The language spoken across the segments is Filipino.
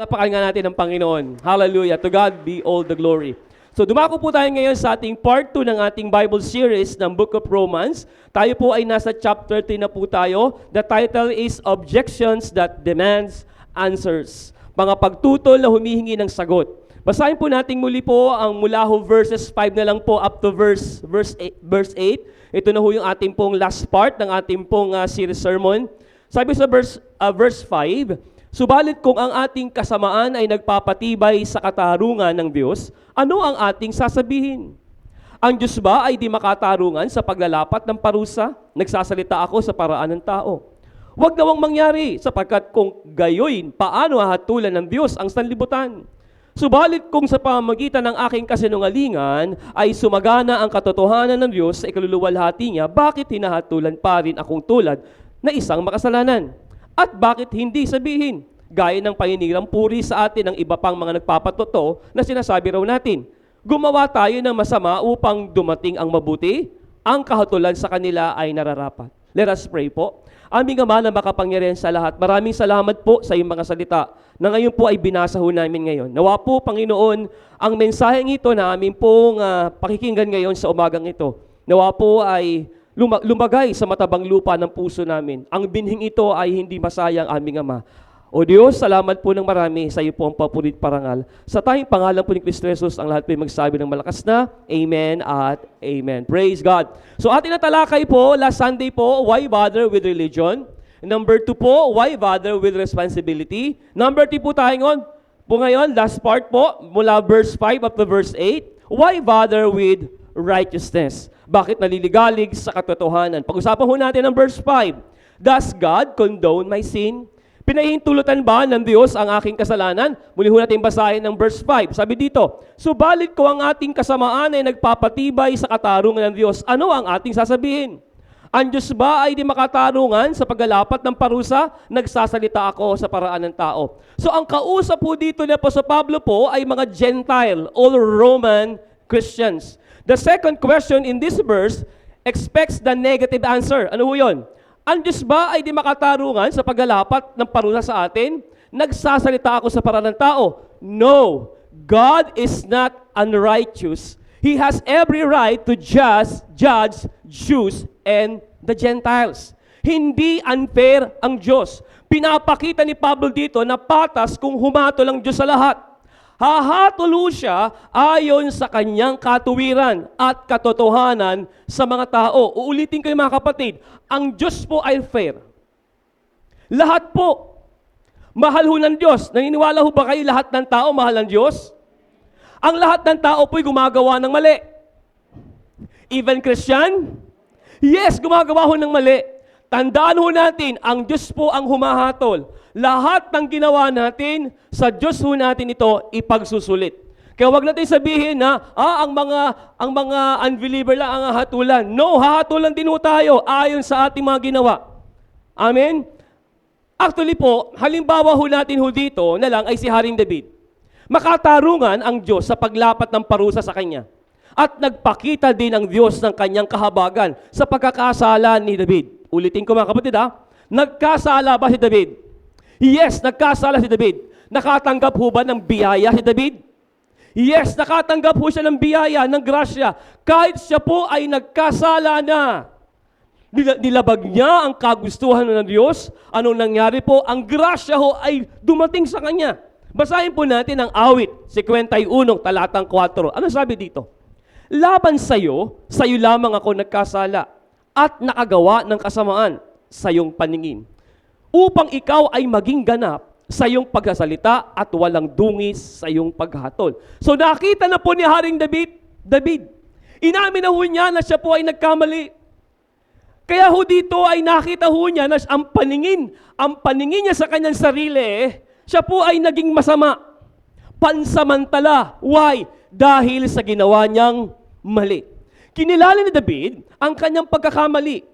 Napakinggan natin ng Panginoon. Hallelujah. To God be all the glory. So dumako po tayo ngayon sa ating part 2 ng ating Bible series ng Book of Romans. Tayo po ay nasa chapter 3 na po tayo. The title is Objections that Demands Answers. Mga pagtutol na humihingi ng sagot. Basahin po natin muli po ang mula ho verses 5 na lang po up to verse 8. Ito na ho yung ating pong last part ng ating pong series sermon. Sabi sa verse 5, subalit kung ang ating kasamaan ay nagpapatibay sa katarungan ng Diyos, ano ang ating sasabihin? Ang Diyos ba ay di makatarungan sa paglalapat ng parusa? Nagsasalita ako sa paraan ng tao. Huwag nawang mangyari, sapagkat kung gayoy, paano hahatulan ng Diyos ang sanlibutan? Subalit kung sa pamamagitan ng aking kasinungalingan ay sumagana ang katotohanan ng Diyos sa ikaluluwalhati niya, bakit hinahatulan pa rin akong tulad na isang makasalanan? At bakit hindi sabihin, gaya ng paninirang puri sa atin ng iba pang mga nagpapatotoo na sinasabi raw natin, gumawa tayo ng masama upang dumating ang mabuti, ang kahatulan sa kanila ay nararapat. Let us pray po. Aming Ama na makapangyarihan sa lahat, maraming salamat po sa iyong mga salita na ngayon po ay binasa ho namin ngayon. Nawa po, Panginoon, ang mensaheng ito na aming pong pakikinggan ngayon sa umagang ito. Nawa po ay lumagay sa matabang lupa ng puso namin. Ang binhing ito ay hindi masayang, aming Ama. O Diyos, salamat po ng marami sa iyo po ang papurit parangal. Sa tayong pangalan po ni Kristo Jesus, ang lahat po ay magsabi ng malakas na, Amen at Amen. Praise God. So ating natalakay po, last Sunday po, why bother with religion? Number 2 po, why bother with responsibility? Number 3 po tayo ngayon, last part po, mula verse 5 up to verse 8, why bother with righteousness? Bakit naliligalig sa katotohanan? Pag-usapan ho natin ang verse 5. Does God condone my sin? Pinahintulutan ba ng Diyos ang aking kasalanan? Muli ho natin basahin ng verse 5. Sabi dito, subalit ko ang ating kasamaan ay nagpapatibay sa katarungan ng Diyos. Ano ang ating sasabihin? Ang Diyos ba ay di makatarungan sa paglalapat ng parusa? Nagsasalita ako sa paraan ng tao. So ang kausap po dito ni Apostol Pablo po ay mga Gentile, all Roman Christians. The second question in this verse expects the negative answer. Ano ho yun? Ang Diyos ba ay di makatarungan sa paglalapat ng parusa sa atin? Nagsasalita ako sa paraan ng tao. No, God is not unrighteous. He has every right to judge Jews and the Gentiles. Hindi unfair ang Diyos. Pinapakita ni Pablo dito na patas kung humatol ang Diyos sa lahat. Hahatulo siya ayon sa kanyang katuwiran at katotohanan sa mga tao. Uulitin ko yung mga kapatid, ang Diyos po ay fair. Lahat po, mahal ho ng Diyos. Naniniwala ho ba kayo lahat ng tao mahal ng Diyos? Ang lahat ng tao po'y gumagawa ng mali. Even Christian? Yes, gumagawa ho ng mali. Tandaan ho natin, ang Diyos po ang humahatol. Lahat ng ginawa natin, sa Diyos ho natin ito ipagsusulit. Kaya wag natin sabihin na, ang mga unbeliever lang ang hatulan. No, hahatulan din ho tayo ayon sa ating mga ginawa. Amen? Actually po, halimbawa ho natin ho dito na lang ay si Haring David. Makatarungan ang Diyos sa paglapat ng parusa sa kanya. At nagpakita din ang Diyos ng kanyang kahabagan sa pagkakasala ni David. Ulitin ko mga kapatid nagkasala ba si David? Yes, nagkasala si David. Nakatanggap ho ba ng biyaya si David? Yes, nakatanggap ho siya ng biyaya, ng grasya. Kahit siya po ay nagkasala na. Nilabag niya ang kagustuhan ng Diyos. Anong nangyari po? Ang grasya ho ay dumating sa kanya. Basahin po natin ang awit, 51, talatang 4. Ano sabi dito? Laban sa'yo lamang ako nagkasala at nakagawa ng kasamaan sa iyong paningin, upang ikaw ay maging ganap sa iyong pagsasalita at walang dungis sa iyong paghatol. So nakita na po ni Haring David. Inamin na ho niya na siya po ay nagkamali. Kaya ho dito ay nakita ho niya na ang paningin niya sa kanyang sarili, siya po ay naging masama. Pansamantala. Why? Dahil sa ginawa niyang mali. Kinilala ni David ang kanyang pagkakamali.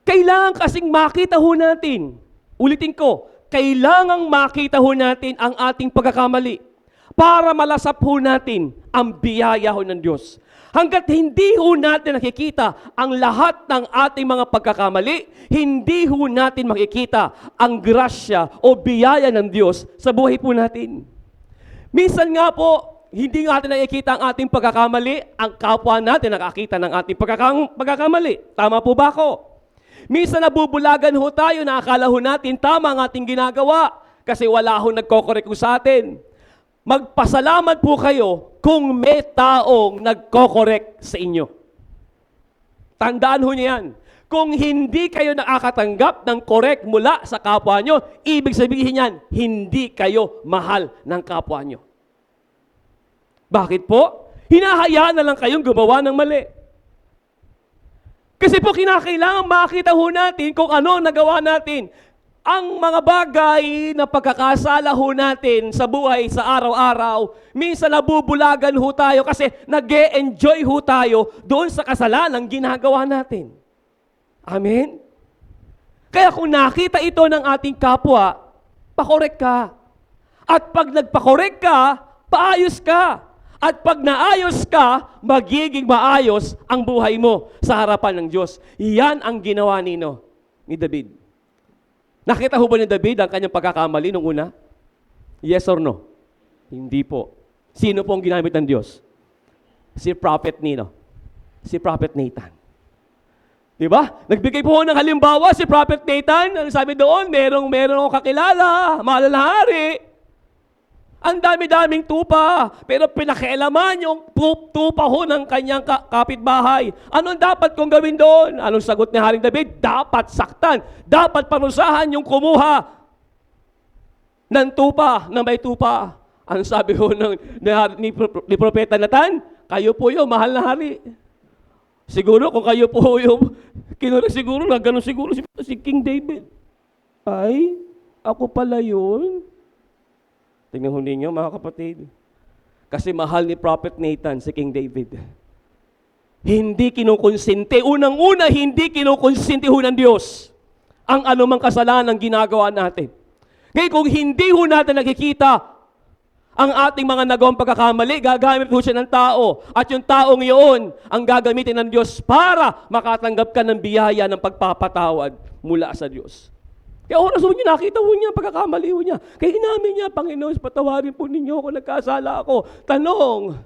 Kailangan kasing makita ho natin, ulitin ko, kailangang makita ho natin ang ating pagkakamali para malasap ho natin ang biyaya ho ng Diyos. Hanggat hindi ho natin nakikita ang lahat ng ating mga pagkakamali, hindi ho natin makikita ang grasya o biyaya ng Diyos sa buhay po natin. Minsan nga po, hindi natin nakikita ang ating pagkakamali, ang kapwa natin nakakita ng ating pagkakamali. Tama po ba ako? Minsan nabubulagan ho tayo na akala ho natin tama ang ating ginagawa kasi wala ho nagkokorek sa atin. Magpasalamat po kayo kung may taong nagko-correct sa inyo. Tandaan ho niyan. Kung hindi kayo nakakatanggap ng correct mula sa kapwa nyo, ibig sabihin niyan, hindi kayo mahal ng kapwa nyo. Bakit po? Hinahayaan na lang kayong gumawa ng mali. Kasi po kinakailangan makita ho natin kung ano nagawa natin. Ang mga bagay na pagkakasala ho natin sa buhay sa araw-araw, minsan nabubulagan ho tayo kasi nag-e-enjoy ho tayo doon sa kasalanang ginagawa natin. Amen? Kaya kung nakita ito ng ating kapwa, pakorek ka. At pag nagpakorek ka, paayos ka. At pag naayos ka, magiging maayos ang buhay mo sa harapan ng Diyos. Iyan ang ginawa ni David. Nakita ho ba ni David ang kanyang pagkakamali nung una? Yes or no? Hindi po. Sino po ang ginamit ng Diyos? Si Prophet Nino. Si Prophet Nathan. Diba? Nagbigay po ng halimbawa si Prophet Nathan. Ano sabi doon? Merong akong kakilala, mahal na hari. Ang dami-daming tupa, pero pinakialaman yung tupa ho ng kanyang kapitbahay. Anong dapat kong gawin doon? Anong sagot ni Haring David? Dapat saktan. Dapat parusahan yung kumuha ng tupa, ng may tupa. Anong sabi ho ni Propeta Nathan? Kayo po yung mahal na hari. Siguro kung kayo po yung siguro na ganun siguro si King David. Ay, ako pala yun. Tingnan ho ninyo mga kapatid. Kasi mahal ni Prophet Nathan si King David. Hindi kinukonsente. Unang-una, hindi kinukonsente ho ng Diyos ang anumang kasalanan ginagawa natin. Kaya kung hindi ho natin nakikita ang ating mga nagawang pagkakamali, gagamit ho siya ng tao. At yung taong iyon ang gagamitin ng Diyos para makatanggap ka ng biyaya ng pagpapatawad mula sa Diyos. Kaya oras ho niya, nakita ho niya, pagkakamali ho niya. Kaya inamin niya, Panginoon, patawarin po ninyo kung nagkasala ako. Tanong,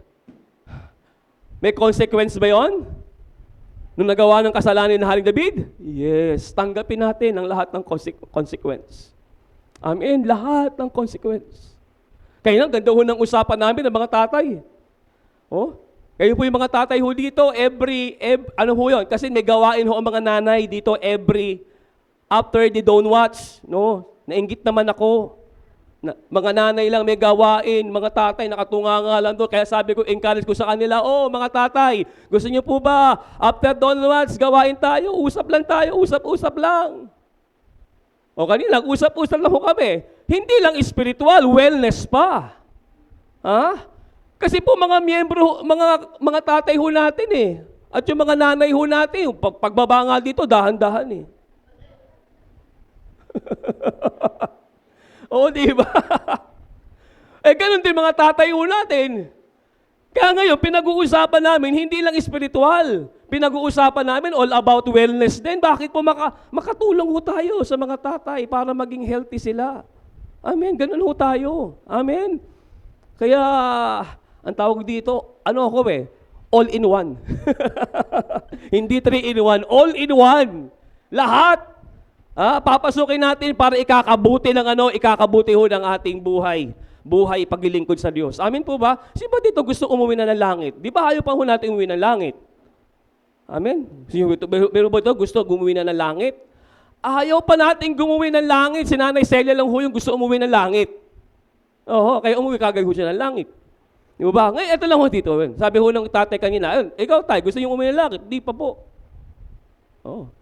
may consequence ba yon? Nung nagawa ng kasalanan ni Haring David? Yes, tanggapin natin ang lahat ng consequence. Amen, lahat ng consequence. Kaya nga, ganda ho ng usapan namin ng mga tatay. Oh, kayo po yung mga tatay ho dito, ano ho yun? Kasi may gawain ho ang mga nanay dito after they don't watch, no? Nainggit naman ako. Mga nanay lang may gawain, mga tatay nakatunganga lang doon. Kaya sabi ko, encourage ko sa kanila, mga tatay, gusto niyo po ba, after don't watch, gawain tayo, usap lang tayo, usap-usap lang. O kanina, usap-usap lang ho kami. Hindi lang spiritual, wellness pa. Ha? Kasi po mga miyembro, mga tatay ho natin At yung mga nanay ho natin, yung pagbaba nga dito, dahan-dahan Oo, di ba? Ganun din mga tatay ho natin. Kaya ngayon, pinag-uusapan namin, hindi lang spiritual. Pinag-uusapan namin all about wellness din. Bakit po makatulong ho tayo sa mga tatay para maging healthy sila? Amen. Ganun ho tayo. Amen. Kaya, ang tawag dito, all in one. Hindi 3 in 1, all in one. Lahat. Papasukin natin para ikakabuti ho ng ating buhay. Buhay paglilingkod sa Diyos. Amen po ba? Sino ba dito gusto umuwi na ng langit? Di ba ayaw pa ho natin umuwi ng langit? Amen? Pero ba ito gusto umuwi na ng langit? Ayaw pa natin umuwi ng langit. Si Nanay Celia lang ho yung gusto umuwi ng langit. Kaya umuwi kagad ho siya ng langit. Di ba? Ngayon, ito lang ho dito. Sabi ho ng tatay kanina, ikaw tayo, gusto yung umuwi ng langit? Di pa po.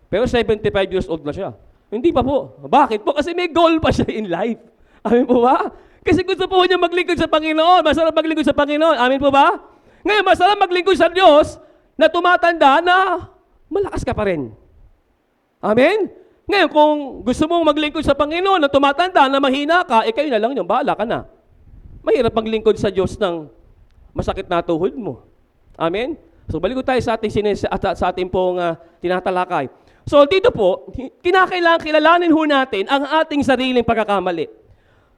Pero 75 years old na siya. Hindi pa po. Bakit po? Kasi may goal pa siya in life. Amin po ba? Kasi gusto po niya maglingkod sa Panginoon. Masarap maglingkod sa Panginoon. Amin po ba? Ngayon, masarap maglingkod sa Diyos na tumatanda na malakas ka pa rin. Amen? Ngayon, kung gusto mong maglingkod sa Panginoon na tumatanda na mahina ka, kayo na lang yun. Bahala ka na. Mahirap maglingkod sa Diyos ng masakit na tuhod mo. Amen? So balik ko tayo sa ating, sa ating pong tinatalakay. So dito po, kinakailangan kilalanin ho natin ang ating sariling pagkakamali.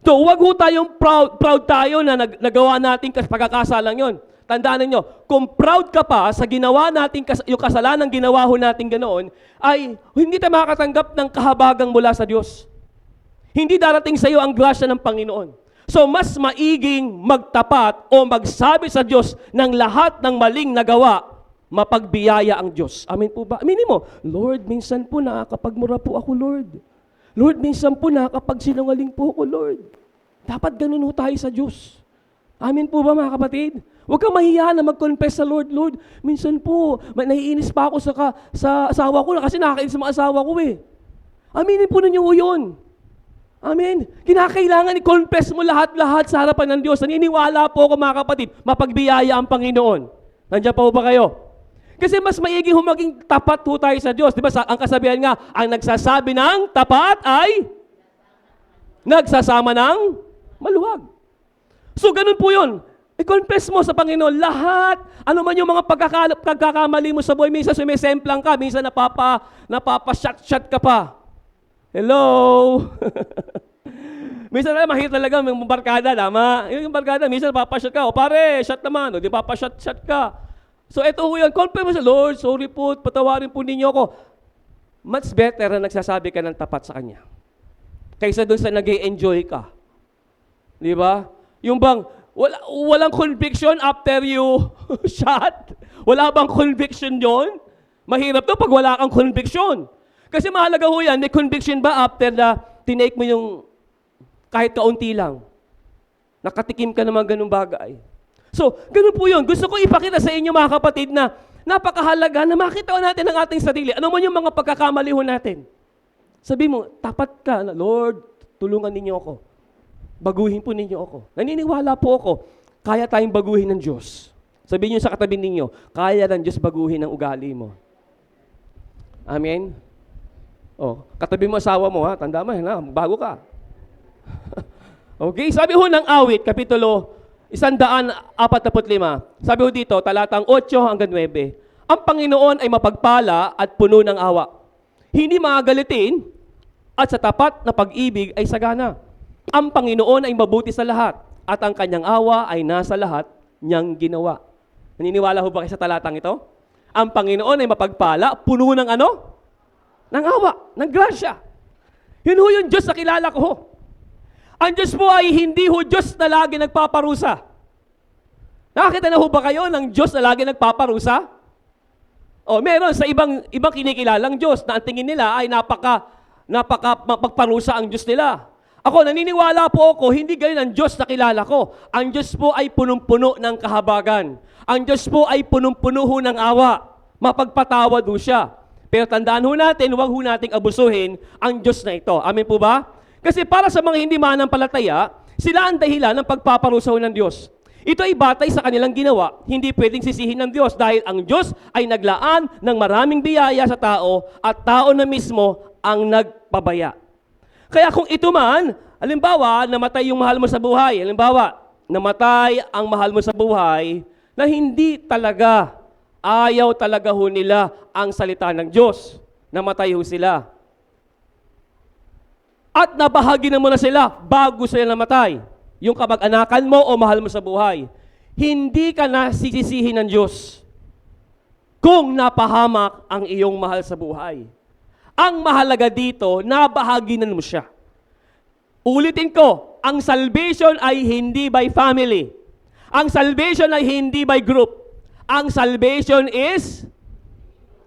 So huwag ho tayong proud tayo na nagawa natin pagkakasalang yon. Tandaan ninyo, kung proud ka pa sa ginawa natin, yung kasalanan ginawa ho natin ganoon, ay hindi tayo makakatanggap ng kahabagang mula sa Diyos. Hindi darating sa iyo ang grasya ng Panginoon. So mas maiging magtapat o magsabi sa Diyos ng lahat ng maling nagawa, mapagbiyaya ang Diyos. Amen po ba? Aminin mo, Lord, minsan po nakakapagmura po ako, Lord. Lord, minsan po nakakapagsinungaling po ako, Lord. Dapat ganun ho tayo sa Diyos. Amen po ba mga kapatid? Huwag kang mahiya na mag-confess sa Lord, Lord. Minsan po, naiinis pa ako sa asawa ko kasi nakakainis sa mga asawa ko eh. Aminin po ninyo ho yun. Amen. Kinakailangan i-confess mo lahat-lahat sa harapan ng Diyos. Naniniwala po ako mga kapatid, mapagbiyaya ang Panginoon. Nandiyan pa po ba kayo? Kasi mas maiging maging tapat po tayo sa Diyos. Di ba ang kasabihan nga, ang nagsasabi ng tapat ay nagsasama ng maluwag. So ganun po yun. I-confess mo sa Panginoon lahat. Ano man yung mga pagkakamali mo sa buhay. Minsan sumisemplang ka, minsan napapa-shot ka pa. Hello? Minsan mahirap talaga yung barkada, tama? Yung barkada, minsan napapa-shot ka. O pare, shot naman. O di papashot ka. So ito ho yun. Confess mo sa Lord, sorry po, patawarin po ninyo ako. Much better na nagsasabi ka ng tapat sa Kanya. Kaysa doon sa nag-i-enjoy ka. Di ba? Yung bang, walang conviction after you shot? Wala bang conviction yon? Mahirap to pag wala kang conviction. Kasi mahalaga ho yan, may conviction ba after na tinake mo yung kahit kaunti lang? Nakatikim ka naman ganung bagay. So, ganun po yun. Gusto ko ipakita sa inyo mga kapatid na napakahalaga na makita natin ang ating sarili. Ano man yung mga pagkakamali ho natin? Sabi mo, tapat ka na, Lord, tulungan ninyo ako. Baguhin po ninyo ako. Naniniwala po ako, kaya tayong baguhin ng Diyos. Sabihin niyo sa katabi ninyo, kaya ng Diyos baguhin ang ugali mo. Amen? Oh, katabi mo asawa mo ha, tanda mo, bago ka. Okay, sabi ho ng Awit, Kapitulo 145. Sabi ho dito, talatang 8 hanggang 9. Ang Panginoon ay mapagpala at puno ng awa. Hindi magagalitin at sa tapat na pag-ibig ay sagana. Ang Panginoon ay mabuti sa lahat at ang kanyang awa ay nasa lahat niyang ginawa. Naniniwala ho ba kayo sa talatang ito? Ang Panginoon ay mapagpala, puno ng ano? Ng awa, ng grasya. Yun ho yung Diyos na kilala ko ho. Ang Diyos po ay hindi ho Diyos na lagi nagpaparusa. Nakakita na ho ba kayo ng Diyos na lagi nagpaparusa? O, meron sa ibang kinikilalang Diyos na ang tingin nila ay napaka magparusa ang Diyos nila. Ako, naniniwala po ako, hindi ganyan ang Diyos na kilala ko. Ang Diyos po ay punong-puno ng kahabagan. Ang Diyos po ay punong-puno ho ng awa. Mapagpatawad ho siya. Pero tandaan ho natin, huwag ho nating abusuhin ang Diyos na ito. Amen po ba? Kasi para sa mga hindi manampalataya, sila ang dahilan ng pagpaparusa ho ng Diyos. Ito ay batay sa kanilang ginawa. Hindi pwedeng sisihin ng Diyos dahil ang Diyos ay naglaan ng maraming biyaya sa tao at tao na mismo ang nagpabaya. Kaya kung ito man, halimbawa, namatay yung mahal mo sa buhay. Halimbawa, namatay ang mahal mo sa buhay na hindi talaga, ayaw talaga ho nila ang salita ng Diyos. Namatay ho sila. At nabahagi na mo na sila bago sila namatay. Yung kamag-anakan mo o mahal mo sa buhay. Hindi ka na sisisihin ng Diyos kung napahamak ang iyong mahal sa buhay. Ang mahalaga dito, nabahaginan mo siya. Ulitin ko, ang salvation ay hindi by family. Ang salvation ay hindi by group. Ang salvation is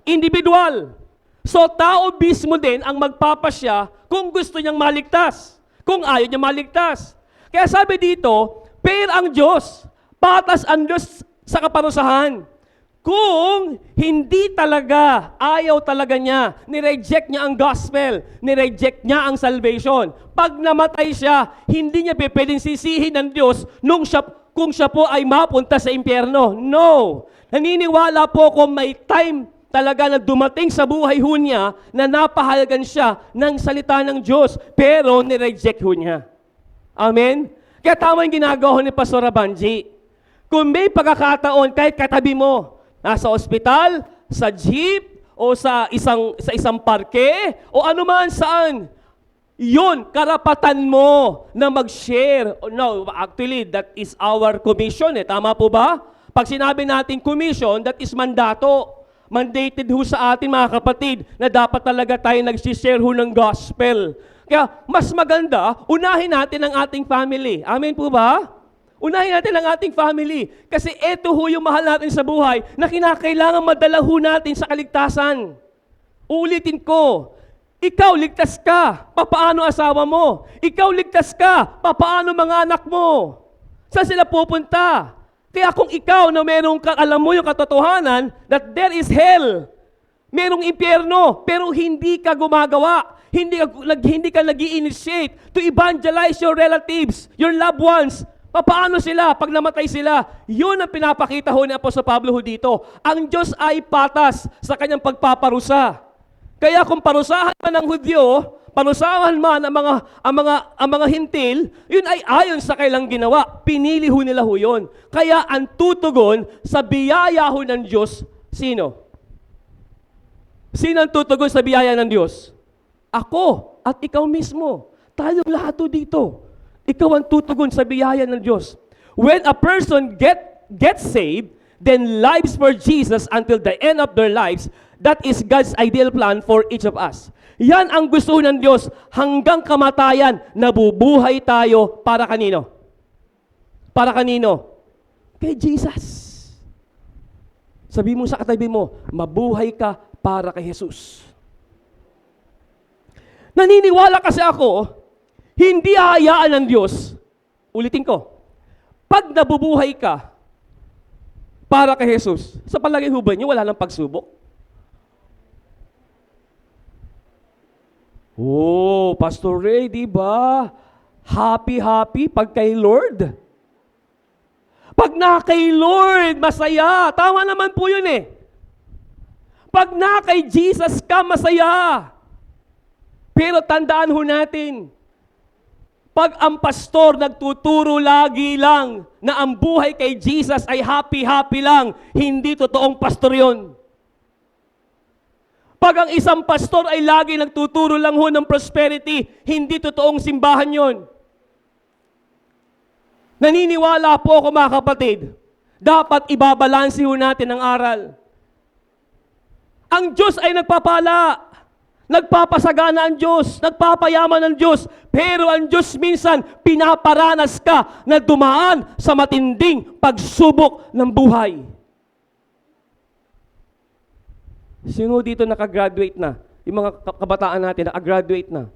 individual. So, tao mismo din ang magpapasya kung gusto niyang maligtas. Kung ayaw niya maligtas. Kaya sabi dito, fair ang Diyos. Patas ang Diyos sa kaparusahan. Kung hindi talaga, ayaw talaga niya, nireject niya ang gospel, nireject niya ang salvation. Pag namatay siya, hindi niya pwedeng sisihin ng Diyos kung siya po ay mapunta sa impyerno. No! Naniniwala po kung may time talaga na dumating sa buhay ho niya na napahalagan siya ng salita ng Diyos, pero nireject ho niya. Amen? Kaya tama yung ginagawa ni Pastor Abanji. Kung may pagkakataon, kahit katabi mo, Nasa ospital, sa jeep, o sa isang parke, o anuman saan. Yun, karapatan mo na mag-share. No, actually, that is our commission. Tama po ba? Pag sinabi natin commission, that is mandato. Mandated ho sa atin mga kapatid na dapat talaga tayo nag-share ho ng gospel. Kaya mas maganda, unahin natin ang ating family. Amen po ba? Unahin natin ang ating family. Kasi ito ho yung mahal natin sa buhay na kinakailangan madala ho natin sa kaligtasan. Uulitin ko, ikaw ligtas ka, papaano asawa mo? Ikaw ligtas ka, papaano mga anak mo? Saan sila pupunta? Kaya kung ikaw na merong alam mo yung katotohanan that there is hell, merong impyerno, pero hindi ka gumagawa, hindi ka nag-i-initiate to evangelize your relatives, your loved ones. Paano sila pag namatay sila? Yun ang pinapakita ho ni Apostol Pablo ho dito. Ang Diyos ay patas sa kanyang pagpaparusa. Kaya kung parusahan man ng Hudyo, parusahan man ang mga hintil, yun ay ayon sa kailang ginawa. Pinili ho nila ho yun. Kaya ang tutugon sa biyaya ho ng Diyos, sino? Sino ang tutugon sa biyaya ng Diyos? Ako at ikaw mismo. Tayong lahat ho dito. Ikaw ang tutugon sa biyaya ng Diyos. When a person gets saved, then lives for Jesus until the end of their lives, that is God's ideal plan for each of us. Yan ang gusto ng Diyos. Hanggang kamatayan, nabubuhay tayo para kanino? Para kanino? Kay Jesus. Sabi mo sa katabi mo, mabuhay ka para kay Jesus. Naniniwala kasi ako, hindi hahayaan ng Diyos. Ulitin ko, pag nabubuhay ka para kay Jesus, sa palagay ho ba niyo, wala nang pagsubok? Oh, Pastor Ray, di ba? Happy pag kay Lord. Pag na kay Lord, masaya. Tama naman po yun eh. Pag na kay Jesus ka, masaya. Pero tandaan ho natin, pag ang pastor nagtuturo lagi lang na ang buhay kay Jesus ay happy lang, hindi totoong pastor yun. Pag ang isang pastor ay lagi nagtuturo lang ho ng prosperity, hindi totoong simbahan yon. Naniniwala po ako mga kapatid, dapat ibabalansi ho natin ang aral. Ang Diyos ay nagpapala, nagpapasagana ang Diyos, nagpapayaman ang Diyos, pero ang Diyos minsan pinaparanas ka na dumaan sa matinding pagsubok ng buhay. Sino dito nakagraduate na? Yung mga kabataan natin nakagraduate na.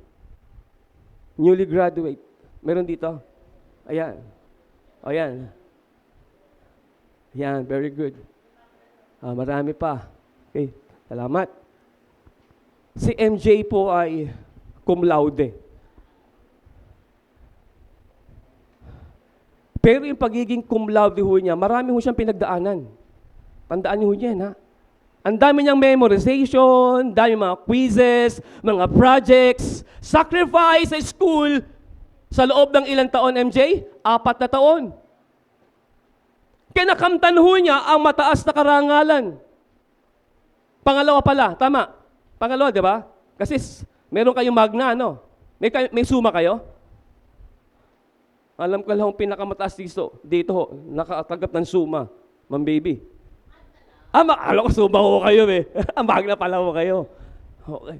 Newly graduate. Meron dito? Ayan. Ayan. Ayan, very good. Marami pa. Okay, salamat. Si MJ po ay cum laude. Pero yung pagiging cum laude ho niya, marami ho siyang pinagdaanan. Tandaan niyo ho yan, ha? Ang dami niyang memorization, dami mga quizzes, mga projects, sacrifice sa school. Sa loob ng ilang taon, MJ? 4 na taon. Kinakamtan ho niya ang mataas na karangalan. Pangalawa pala, tama. Pangalawa, di ba? Kasi meron kayong magna, no? May suma kayo? Alam ko lang pinakamataas dito ho, nakatanggap ng suma, Ma'am Baby. Alam ko suma ho kayo eh. Magna pala ho kayo. Okay.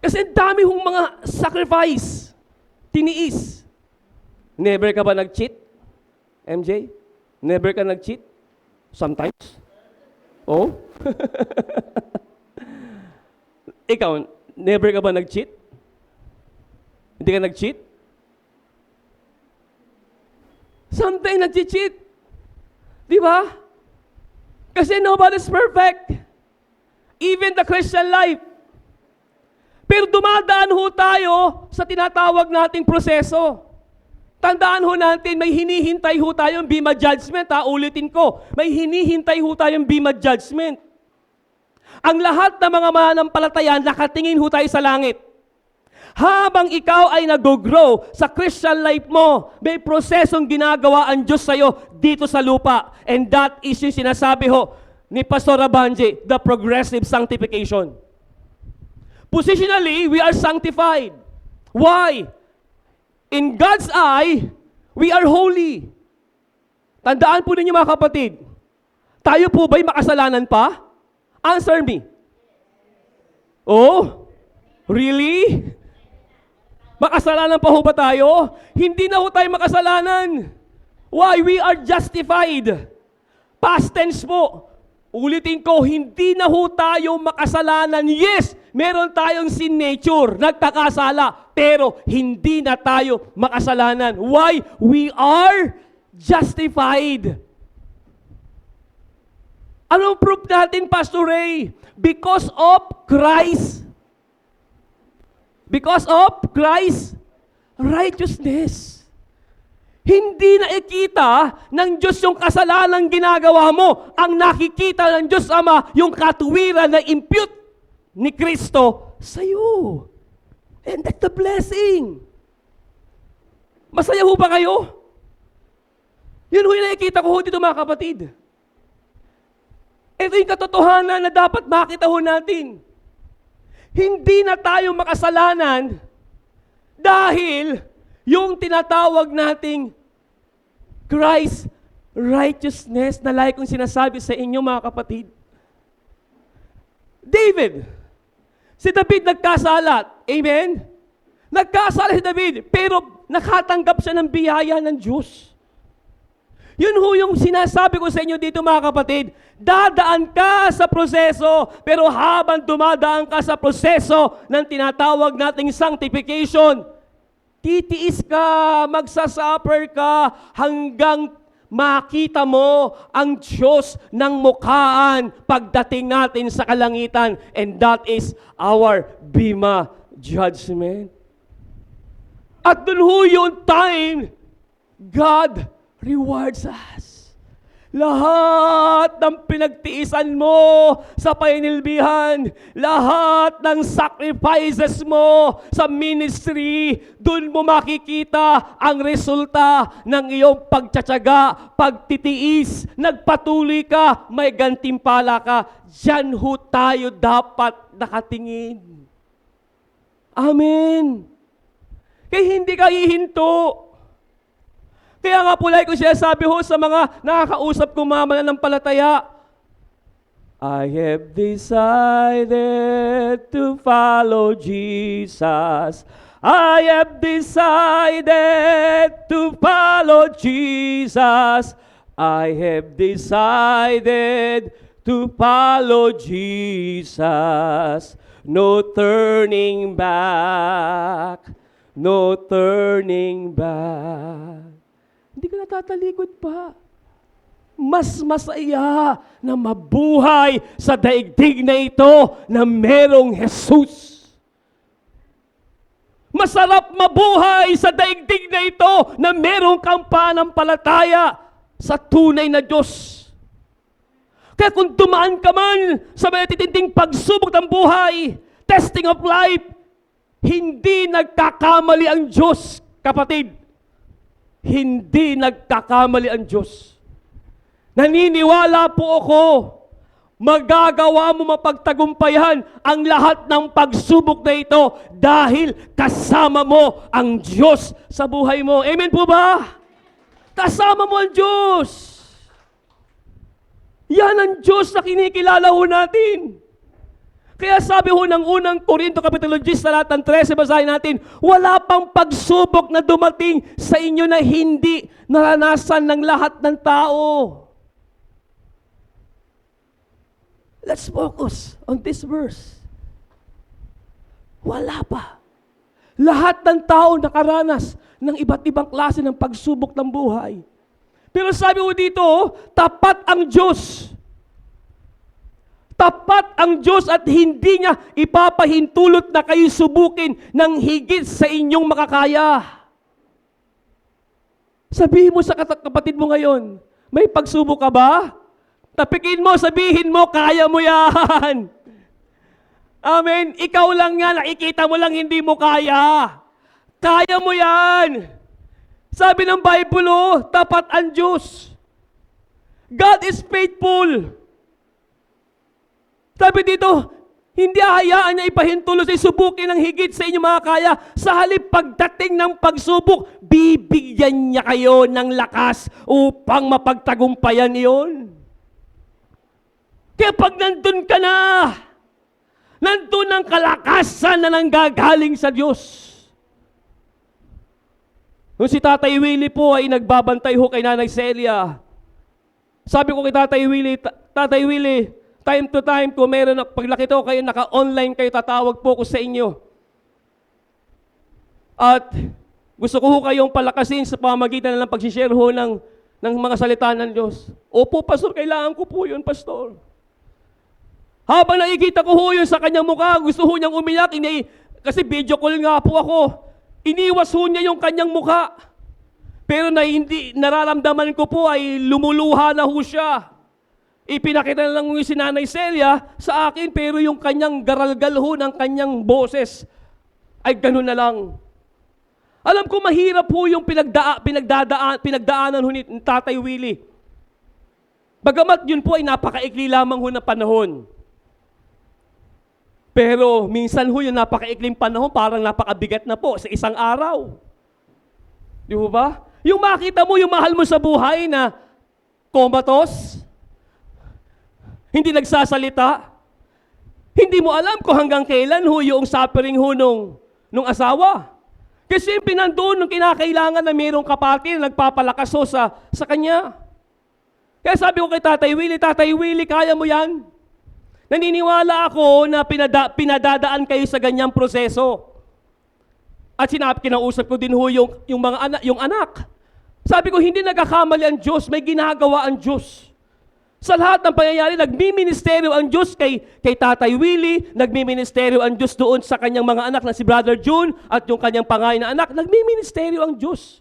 Kasi dami hong mga sacrifice, tiniis. Never ka ba nag-cheat, MJ? Never ka nag-cheat? Sometimes? Oh? Ikaw, never ka ba nag-cheat? Hindi ka nag-cheat? Sometimes nag-cheat. Di ba? Kasi nobody's perfect. Even the Christian life. Pero dumadaan ho tayo sa tinatawag nating proseso. Tandaan ho natin, may hinihintay ho tayong bima judgment. Ulitin ko, may hinihintay ho tayong bima judgment. Ang lahat ng mga mananampalataya, nakatingin ho tayo sa langit. Habang ikaw ay nag-grow sa Christian life mo, may prosesong ginagawa ang Diyos sa'yo dito sa lupa. And that is yung sinasabi ho ni Pastor Abanje, the progressive sanctification. Positionally, we are sanctified. Why? In God's eye, we are holy. Tandaan po ninyo mga kapatid, tayo po ba'y makasalanan pa? Answer me. Oh? Really? Makasalanan pa ho ba tayo? Hindi na ho tayo makasalanan. Why? We are justified. Past tense po. Ulitin ko, hindi na ho tayo makasalanan. Yes, meron tayong sin nature, nagkakasala, pero hindi na tayo makasalanan. Why? We are justified. Anong proof natin, Pastor Ray? Because of Christ. Because of Christ's righteousness. Hindi nakikita ng Diyos yung kasalanan ginagawa mo. Ang nakikita ng Diyos Ama, yung katuwiran na impute ni Kristo sa iyo. And that's the blessing. Masaya ho ba kayo? Yun ho yung nakikita ko ho dito mga kapatid. Ito yung katotohanan na dapat makita ho natin. Hindi na tayo makasalanan dahil yung tinatawag nating Christ's righteousness na like kong sinasabi sa inyo mga kapatid. David, si David nagkasalat. Amen? Nagkasala si David, pero nakatanggap siya ng biyaya ng Diyos. Yun ho yung sinasabi ko sa inyo dito mga kapatid. Dadaan ka sa proseso, pero habang dumadaan ka sa proseso ng tinatawag nating sanctification, titiis ka, magsasuffer ka, hanggang makita mo ang Diyos ng mukhaan pagdating natin sa kalangitan. And that is our Bema judgment. At dun ho yung time, God rewards us. Lahat ng pinagtiisan mo sa painilbihan, lahat ng sacrifices mo sa ministry, dun mo makikita ang resulta ng iyong pagtsatsaga, pagtitiis, nagpatuloy ka, may gantimpala ka. Diyan ho tayo dapat nakatingin. Amen. Kaya hindi ka hihinto. Kaya nga po like ko siya sabi ho sa mga nakakausap kong mga mananampalataya, I have decided to follow Jesus. I have decided to follow Jesus. I have decided to follow Jesus. No turning back. No turning back. Hindi ka natatalikod pa. Mas masaya na mabuhay sa daigdig na ito na merong Jesus. Masarap mabuhay sa daigdig na ito na merong kang pananampalataya sa tunay na Diyos. Kaya kung dumaan ka man sa matitinding pagsubok ng buhay, testing of life, hindi nagkakamali ang Diyos, kapatid. Hindi nagkakamali ang Diyos. Naniniwala po ako, magagawa mo mapagtagumpayan ang lahat ng pagsubok na ito dahil kasama mo ang Diyos sa buhay mo. Amen po ba? Kasama mo ang Diyos. Yan ang Diyos na kinikilala ho natin. Kaya sabi ho ng unang Korinto Kapitulo 10 sa talata 13, basahin natin, wala pang pagsubok na dumating sa inyo na hindi naranasan ng lahat ng tao. Let's focus on this verse. Wala pa. Lahat ng tao nakaranas ng iba't ibang klase ng pagsubok ng buhay. Pero sabi ho dito, tapat ang Diyos. Tapat ang Diyos at hindi niya ipapahintulot na kayo subukin ng higit sa inyong makakaya. Sabihin mo sa kapatid mo ngayon, may pagsubok ka ba? Tapikin mo, sabihin mo, kaya mo yan. Amen. Ikaw lang nga, nakikita mo lang, hindi mo kaya. Kaya mo yan. Sabi ng Bible, tapat ang Diyos. God is faithful. Sabi dito, hindi hayaan niya ipahintulo sa subukin ng higit sa inyong mga kaya. Sa halip pagdating ng pagsubok, bibigyan niya kayo ng lakas upang mapagtagumpayan iyon. Kaya pag nandun ka na, nandun ang kalakasan na nanggagaling sa Diyos. Nung si Tatay Willie po ay nagbabantay ho kay Nanay Celia, sabi ko kay Tatay Willie, time to time, kung meron, paglaki to kayo, naka-online kayo, tatawag po ko sa inyo. At gusto ko ho kayong palakasin sa pamagitan ng pag-share ho ng mga salita ng Diyos. Opo, Pastor, kailangan ko po yun, Pastor. Habang nakikita ko ho yun sa kanyang mukha, gusto ho niyang umiyak, kasi video call nga po ako. Iniwas ho niya yung kanyang mukha. Pero hindi nararamdaman ko po ay lumuluha na ho siya. Ipinakita na lang yung si Nanay Celia sa akin, pero yung kanyang garalgal ho ng kanyang boses ay ganun na lang. Alam ko mahirap po yung pinagdaanan ho ni Tatay Willie. Bagamat yun po ay napakaikli lamang ho na panahon. Pero minsan ho yung napakaikling panahon parang napakabigat na po sa isang araw. Di ba? Yung makita mo, yung mahal mo sa buhay na comatose, hindi nagsasalita, hindi mo alam kung hanggang kailan ho yung suffering ho nung asawa. Kasi pinandoon nung kinakailangan na mayroong kapatid na nagpapalakas ho sa kanya. Kaya sabi ko kay Tatay Willie, kaya mo yan? Naniniwala ako na pinadadaan kayo sa ganyang proseso. At kinausap ko din ho yung anak. Sabi ko, hindi nagkakamali ang Diyos, may ginagawa ang Diyos. Sa lahat ng pangyayari, nagmi-ministeryo ang Diyos kay Tatay Willie, nagmi-ministeryo ang Diyos doon sa kanyang mga anak na si Brother June at yung kanyang pangalan na anak, nagmi-ministeryo ang Diyos.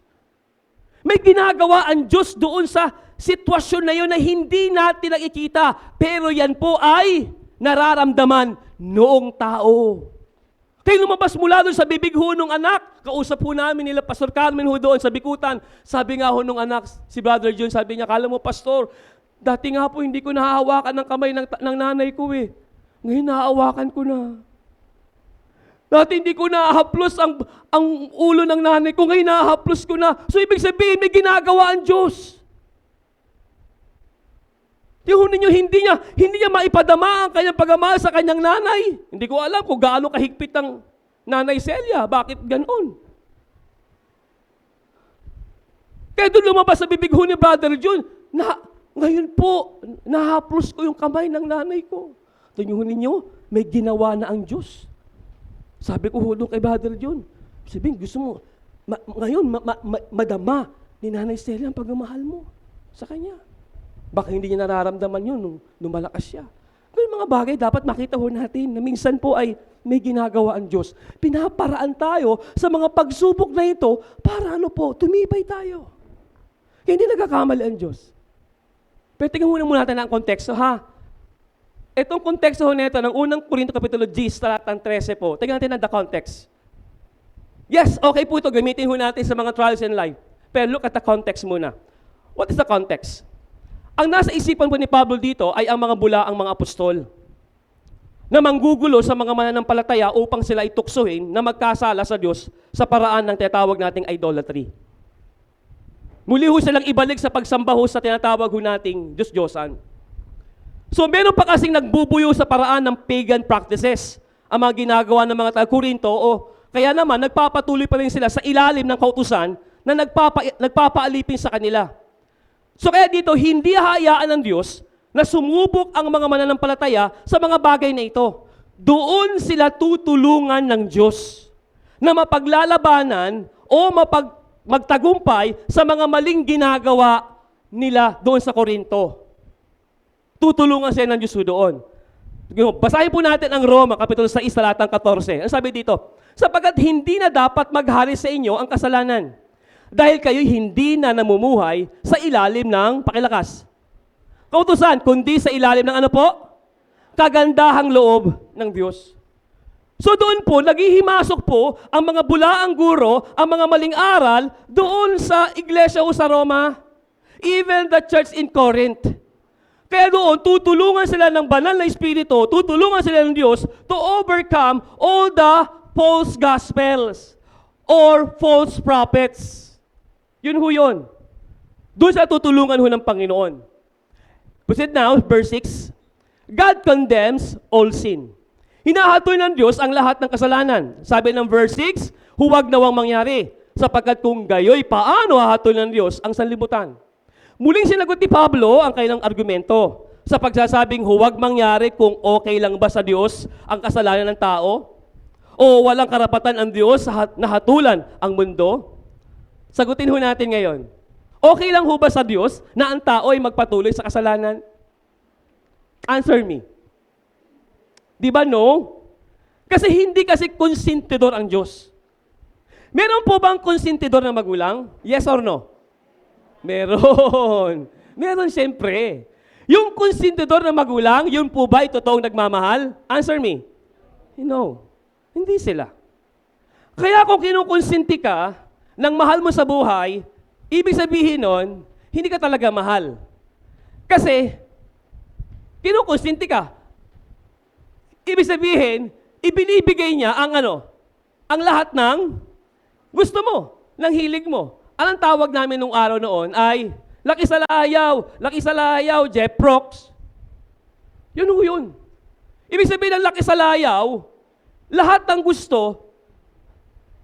May ginagawa ang Diyos doon sa sitwasyon na yun na hindi natin nakikita, pero yan po ay nararamdaman noong tao. Kaya lumabas mula doon sa bibig ho nung anak, kausap ho namin nila Pastor Carmen ho doon sa Bikutan. Sabi nga ho nung anak, si Brother June, sabi niya, kala mo Pastor, dati nga po hindi ko nahahawakan ng kamay ng nanay ko eh. Ngayon nahahawakan ko na. Dati hindi ko nahaplos ang ulo ng nanay ko, ngayon nahaplos ko na. So ibig sabihin, may ginagawa ang Diyos. Yung ninyo, hindi niya maipadama ang kanyang pagmamahal sa kanyang nanay. Hindi ko alam kung gaano kahigpit ang Nanay Celia. Bakit ganon? Kaya doon lumabas sa bibig ho ni Brother June, ngayon po, nahaplos ko yung kamay ng nanay ko. Tingnan ninyo, may ginawa na ang Diyos. Sabi ko doon kay Brother June, sabihin, gusto mo, ngayon, madama ni Nanay Celia ang pagmamahal mo sa kanya. Baka hindi niya nararamdaman yun nung malakas siya. Pero mga bagay dapat makita ho natin na minsan po ay may ginagawa ang Diyos. Pinaparaan tayo sa mga pagsubok na ito para tumibay tayo. Kaya hindi nagkakamali ang Diyos. Pero tingnan muna natin ang konteksto, ha? Itong konteksto ho nito, ng unang Korinto Kapitulo 10, talatang 13 po. Tingnan natin ang the context. Yes, okay po ito. Gamitin ho natin sa mga trials in life. Pero look at the context muna. What is the context? Ang nasa isipan po ni Pablo dito ay ang mga bulaang mga apostol na manggugulo sa mga mananampalataya upang sila ituksohin na magkasala sa Diyos sa paraan ng tinatawag nating idolatry. Muli ho silang ibalik sa pagsamba ho sa tinatawag ho nating Diyos-Diyosan. So meron pa kasing nagbubuyo sa paraan ng pagan practices ang mga ginagawa ng mga taga-Korinto kaya naman nagpapatuloy pa rin sila sa ilalim ng kautusan na nagpapaalipin sa kanila. So kaya dito, hindi hayaan ng Diyos na sumubok ang mga mananampalataya sa mga bagay na ito. Doon sila tutulungan ng Diyos na mapaglalabanan o magtagumpay sa mga maling ginagawa nila doon sa Korinto. Tutulungan sila ng Diyos doon. Basahin po natin ang Roma, Kapitulo 6, talatang 14. Ang sabi dito, sapagkat hindi na dapat maghari sa inyo ang kasalanan, dahil kayo hindi na namumuhay sa ilalim ng pakilakas. Kautusan, kundi sa ilalim ng ano po? Kagandahang loob ng Diyos. So doon po, naghihimasok po ang mga bulaang guro, ang mga maling aral, doon sa iglesia o sa Roma, even the church in Corinth. Kaya doon, tutulungan sila ng banal na Espiritu, tutulungan sila ng Diyos to overcome all the false gospels or false prophets. Yun ho yun. Doon sa tutulungan ho ng Panginoon. Proceed now, verse 6. God condemns all sin. Hinahatol ng Diyos ang lahat ng kasalanan. Sabi ng verse 6, huwag nawang mangyari, sapagkat kung gayoy, paano hahatol ng Diyos ang sanlibutan? Muling sinagot ni Pablo ang kanilang argumento sa pagsasabing huwag mangyari kung okay lang ba sa Diyos ang kasalanan ng tao? O walang karapatan ang Diyos na hatulan ang mundo? Sagutin ho natin ngayon. Okay lang ho ba sa Diyos na ang tao ay magpatuloy sa kasalanan? Answer me. Di ba no? Kasi hindi kasi konsentidor ang Diyos. Meron po bang konsentidor na magulang? Yes or no? Meron. Meron siyempre. Yung konsentidor na magulang, yun po ba ay totoong nagmamahal? Answer me. No. Hindi sila. Kaya kung kinukonsenti ka ng mahal mo sa buhay, ibig sabihin nun, hindi ka talaga mahal. Kasi, kinukonsenti ka. Ibig sabihin, ibinibigay niya ang ang lahat ng gusto mo, ng hilig mo. Anong tawag namin nung araw noon ay, Laki sa layaw, Jeff Prox. Yun ho yun. Ibig sabihin ng laki sa layaw, lahat ng gusto,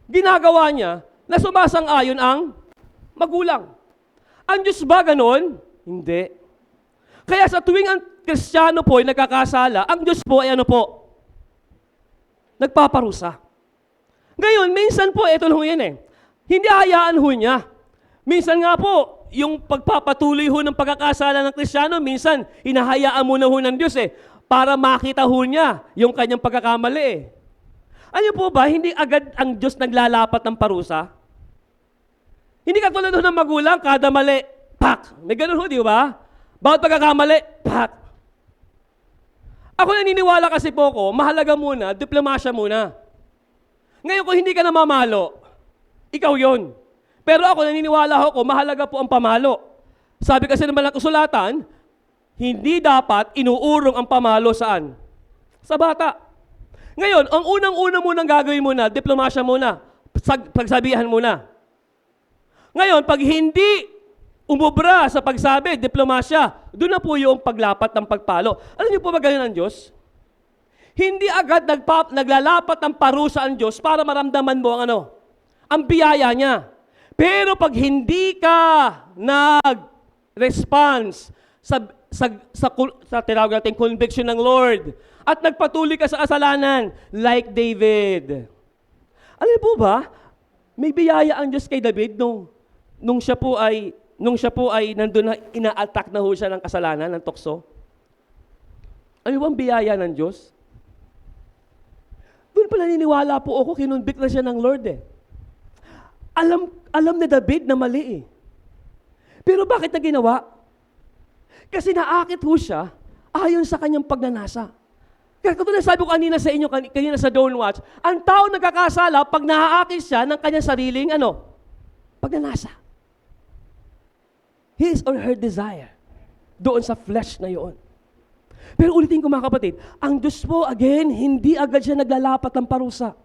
ginagawa niya na sumasang-ayon ang magulang. Ang Diyos ba ganon? Hindi. Kaya sa tuwing ang Kristiyano po ay nagkakasala, ang Diyos po ay nagpaparusa. Ngayon, minsan po, ito ho yan hindi hayaan ho niya. Minsan nga po, yung pagpapatuloy ho ng pagkakasala ng Kristiyano, minsan, hinahayaan muna ho ng Diyos para makita ho niya yung kanyang pagkakamali Ano po ba, hindi agad ang Diyos naglalapat ng parusa? Hindi katulad ho ng magulang, kada mali, pak! May ganun ho, di ba? Bawat pagkakamali, pak! Ako naniniwala kasi po ko, mahalaga muna, diplomasya muna. Ngayon kung hindi ka na mamalo, ikaw yon. Pero ako naniniwala ko, mahalaga po ang pamalo. Sabi kasi naman ng kasulatan, hindi dapat inuurong ang pamalo saan? Sa bata. Ngayon, ang unang-una munang gagawin muna, diplomasya muna, pagsabihan muna. Ngayon, pag hindi umubra sa pagsabi, diplomasya, doon na po yung paglapat ng pagpalo. Alam niyo po ba ganyan ang Diyos? Hindi agad naglalapat ng parusa ang Diyos para maramdaman mo ang biyaya niya. Pero pag hindi ka nag-response sa tinawag natin conviction ng Lord at nagpatuloy ka sa kasalanan like David. Alam po ba, may biyaya ang Diyos kay David nung siya po ay nandun na ina-attack na ho siya ng kasalanan, ng tukso. Ano bang biyaya ng Diyos? Doon pala naniniwala po ako, kinonvict na siya ng Lord Alam na David na mali Pero bakit na ginawa? Kasi naakit ho siya ayon sa kanyang pagnanasa. Kaya katulad sabi ko kanina sa inyo, kanina sa Don't Watch, ang tao nagkakasala pag naaakit siya ng kanyang sariling pagnanasa. His or her desire. Doon sa flesh na yun. Pero ulitin ko mga kapatid, ang Diyos po, again, hindi agad siya naglalapat ng parusa.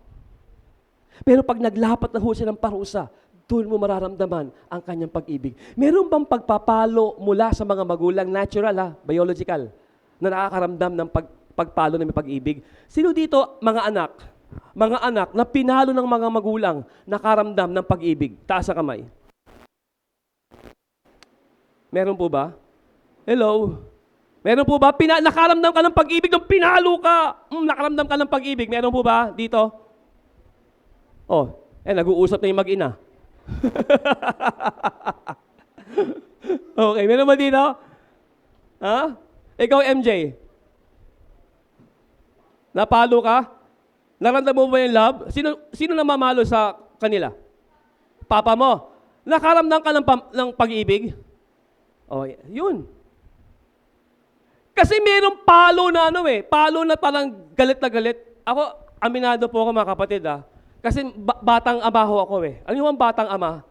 Pero pag naglapat na ho siya ng parusa, doon mo mararamdaman ang kanyang pag-ibig. Meron bang pagpapalo mula sa mga magulang, natural biological, na nakakaramdam ng pagpalo ng pag-ibig? Sino dito, mga anak na pinalo ng mga magulang, nakaramdam ng pag-ibig? Taas sa kamay. Meron po ba? Hello? Meron po ba? Nakaramdam ka ng pag-ibig nung pinalo ka. Nakaramdam ka ng pag-ibig. Meron po ba dito? Nag-uusap na yung mag-ina. Okay, meron ba dito? Ha? Ikaw, MJ? Napalo ka? Naramdam mo ba yung love? Sino namamalo sa kanila? Papa mo. Nakaramdam ka ng pag-ibig? Yun. Kasi merong palo na palo na parang galit na galit. Aminado po ako mga kapatid Kasi batang ama ho ako eh. Ano yung batang ama?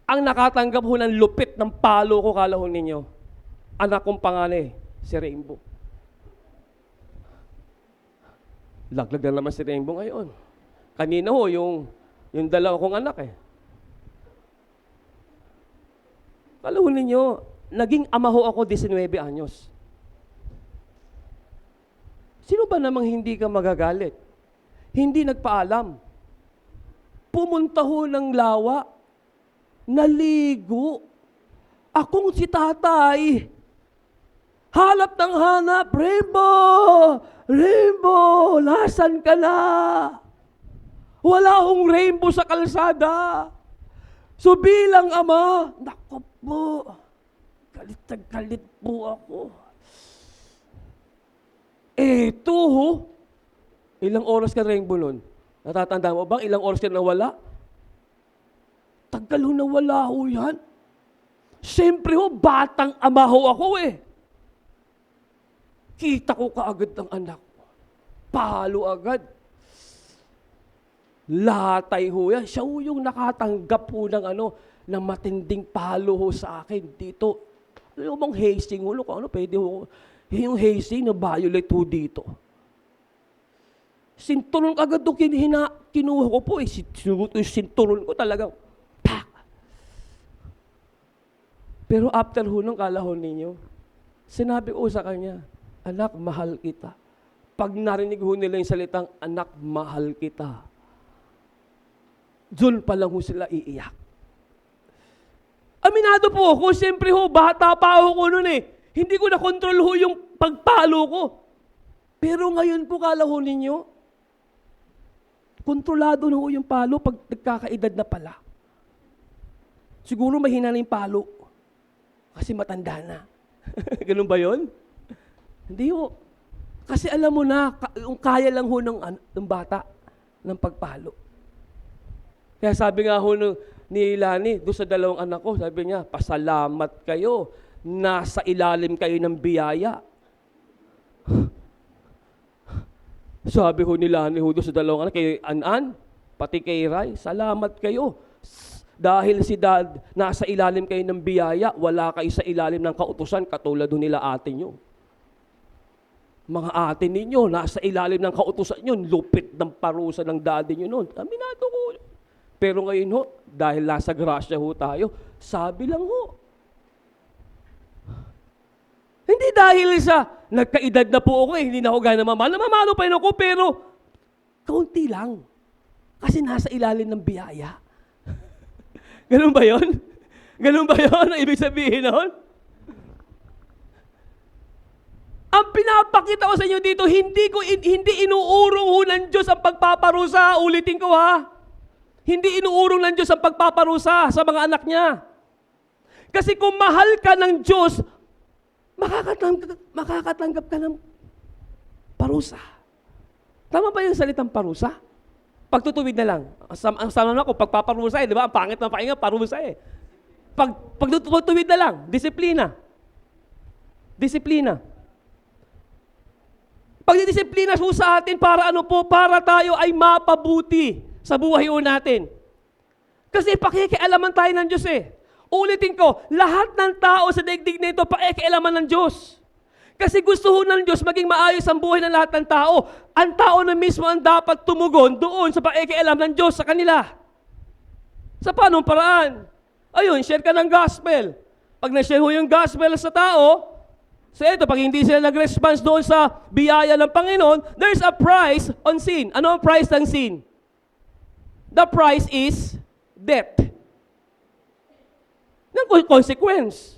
Ang nakatanggap ho ng lupit ng palo ko, kalahon ninyo. Anak kong panganay, si Rainbow. Laglag na naman si Rainbow ngayon. Kanina ho, yung dalawa kong anak eh. Kalahon ninyo, naging ama ho ako 19 anyos. Sino ba namang hindi ka magagalit? Hindi nagpaalam. Pumunta ho ng lawa, naligo. Akong si tatay, hanap ng hanap, Rainbow! Rainbow! Nasaan ka na? Wala akong rainbow sa kalsada. So bilang ama, naku po, galit na galit po ako. Eto ho, ilang oras ka Rainbow nun? Natatanda mo bang ilang oras ka nawala? Tagal ho nawala ho yan. Siyempre ho, batang ama ho ako eh. Kita ko kaagad ng anak ko. Palo agad. Latay ho yan. Siya ho yung nakatanggap ho ng matinding palo ho sa akin dito. Ano yung bang hazing ho? Pwede ho. Yung hazing na violate ho dito. Sinturon agad ho kinuha ko po eh. Sinturon ko talagang. Pak! Pero after ho ng kalahon ninyo, sinabi ko sa kanya, anak, mahal kita. Pag narinig ho nila yung salitang, anak, mahal kita, doon pa lang ho sila iiyak. Aminado po ako, siyempre ho, bata pa ako noon eh. Hindi ko na-control ho yung pagpalo ko. Pero ngayon po, kalahon ninyo, kontrolado na ho yung palo pag nagkakaedad na pala. Siguro mahina na yung palo. Kasi matanda na. Ganun ba yun? Hindi ho. Kasi alam mo na, yung kaya lang ho ng bata ng pagpalo. Kaya sabi nga ho ni Lani, doon sa dalawang anak ko, sabi niya, pasalamat kayo, nasa ilalim kayo ng biyaya. Sabi ho ni Lani ho doon sa dalawang anak, kay Anan, pati kay Ray, salamat kayo. Dahil si Dad, nasa ilalim kayo ng biyaya, wala kayo sa ilalim ng kautusan, katulad ho nila ate nyo. Mga ate ninyo, nasa ilalim ng kautusan nyo, lupit ng parusa ng daddy nyo noon. Aminado ko. Pero ngayon ho, dahil nasa grasya ho tayo, sabi lang ho. Hindi dahil sa nagkaedad na po ako hindi na ako gana mamalo. Namamalo pa rin ako, pero kaunti lang. Kasi nasa ilalim ng biyaya. Ganun ba yun? Ganun ba yun? Ang ibig sabihin nun? Ang pinapakita ko sa inyo dito, hindi inuurong ho ng Diyos ang pagpaparusa. Ulitin ko ha. Hindi inuurong ng Diyos ang pagpaparusa sa mga anak niya. Kasi kung mahal ka ng Diyos, makakatanggap ka ng parusa. Tama ba yung salitang parusa? Pagtutuwid na lang. Ang sama na ko, pagpaparusa di ba? Ang pangit ng pahinga, parusa Pagtutuwid na lang, disiplina. Disiplina. Pagdidisiplina po sa atin para ano po? Para tayo ay mapabuti sa buhay natin. Kasi pakikialaman tayo ng Diyos eh. Ulitin ko, lahat ng tao sa daigdig na ito pakikialaman ng Diyos. Kasi gusto ho ng Diyos maging maayos ang buhay ng lahat ng tao. Ang tao na mismo ang dapat tumugon doon sa pakikialam ng Diyos sa kanila. Sa paanong paraan? Ayun, share ka ng gospel. Pag na-share ho yung gospel sa tao, so ito, pag hindi sila nag-response doon sa biyaya ng Panginoon, there's a price on sin. Ano ang price ng sin? The price is death. Ng consequence.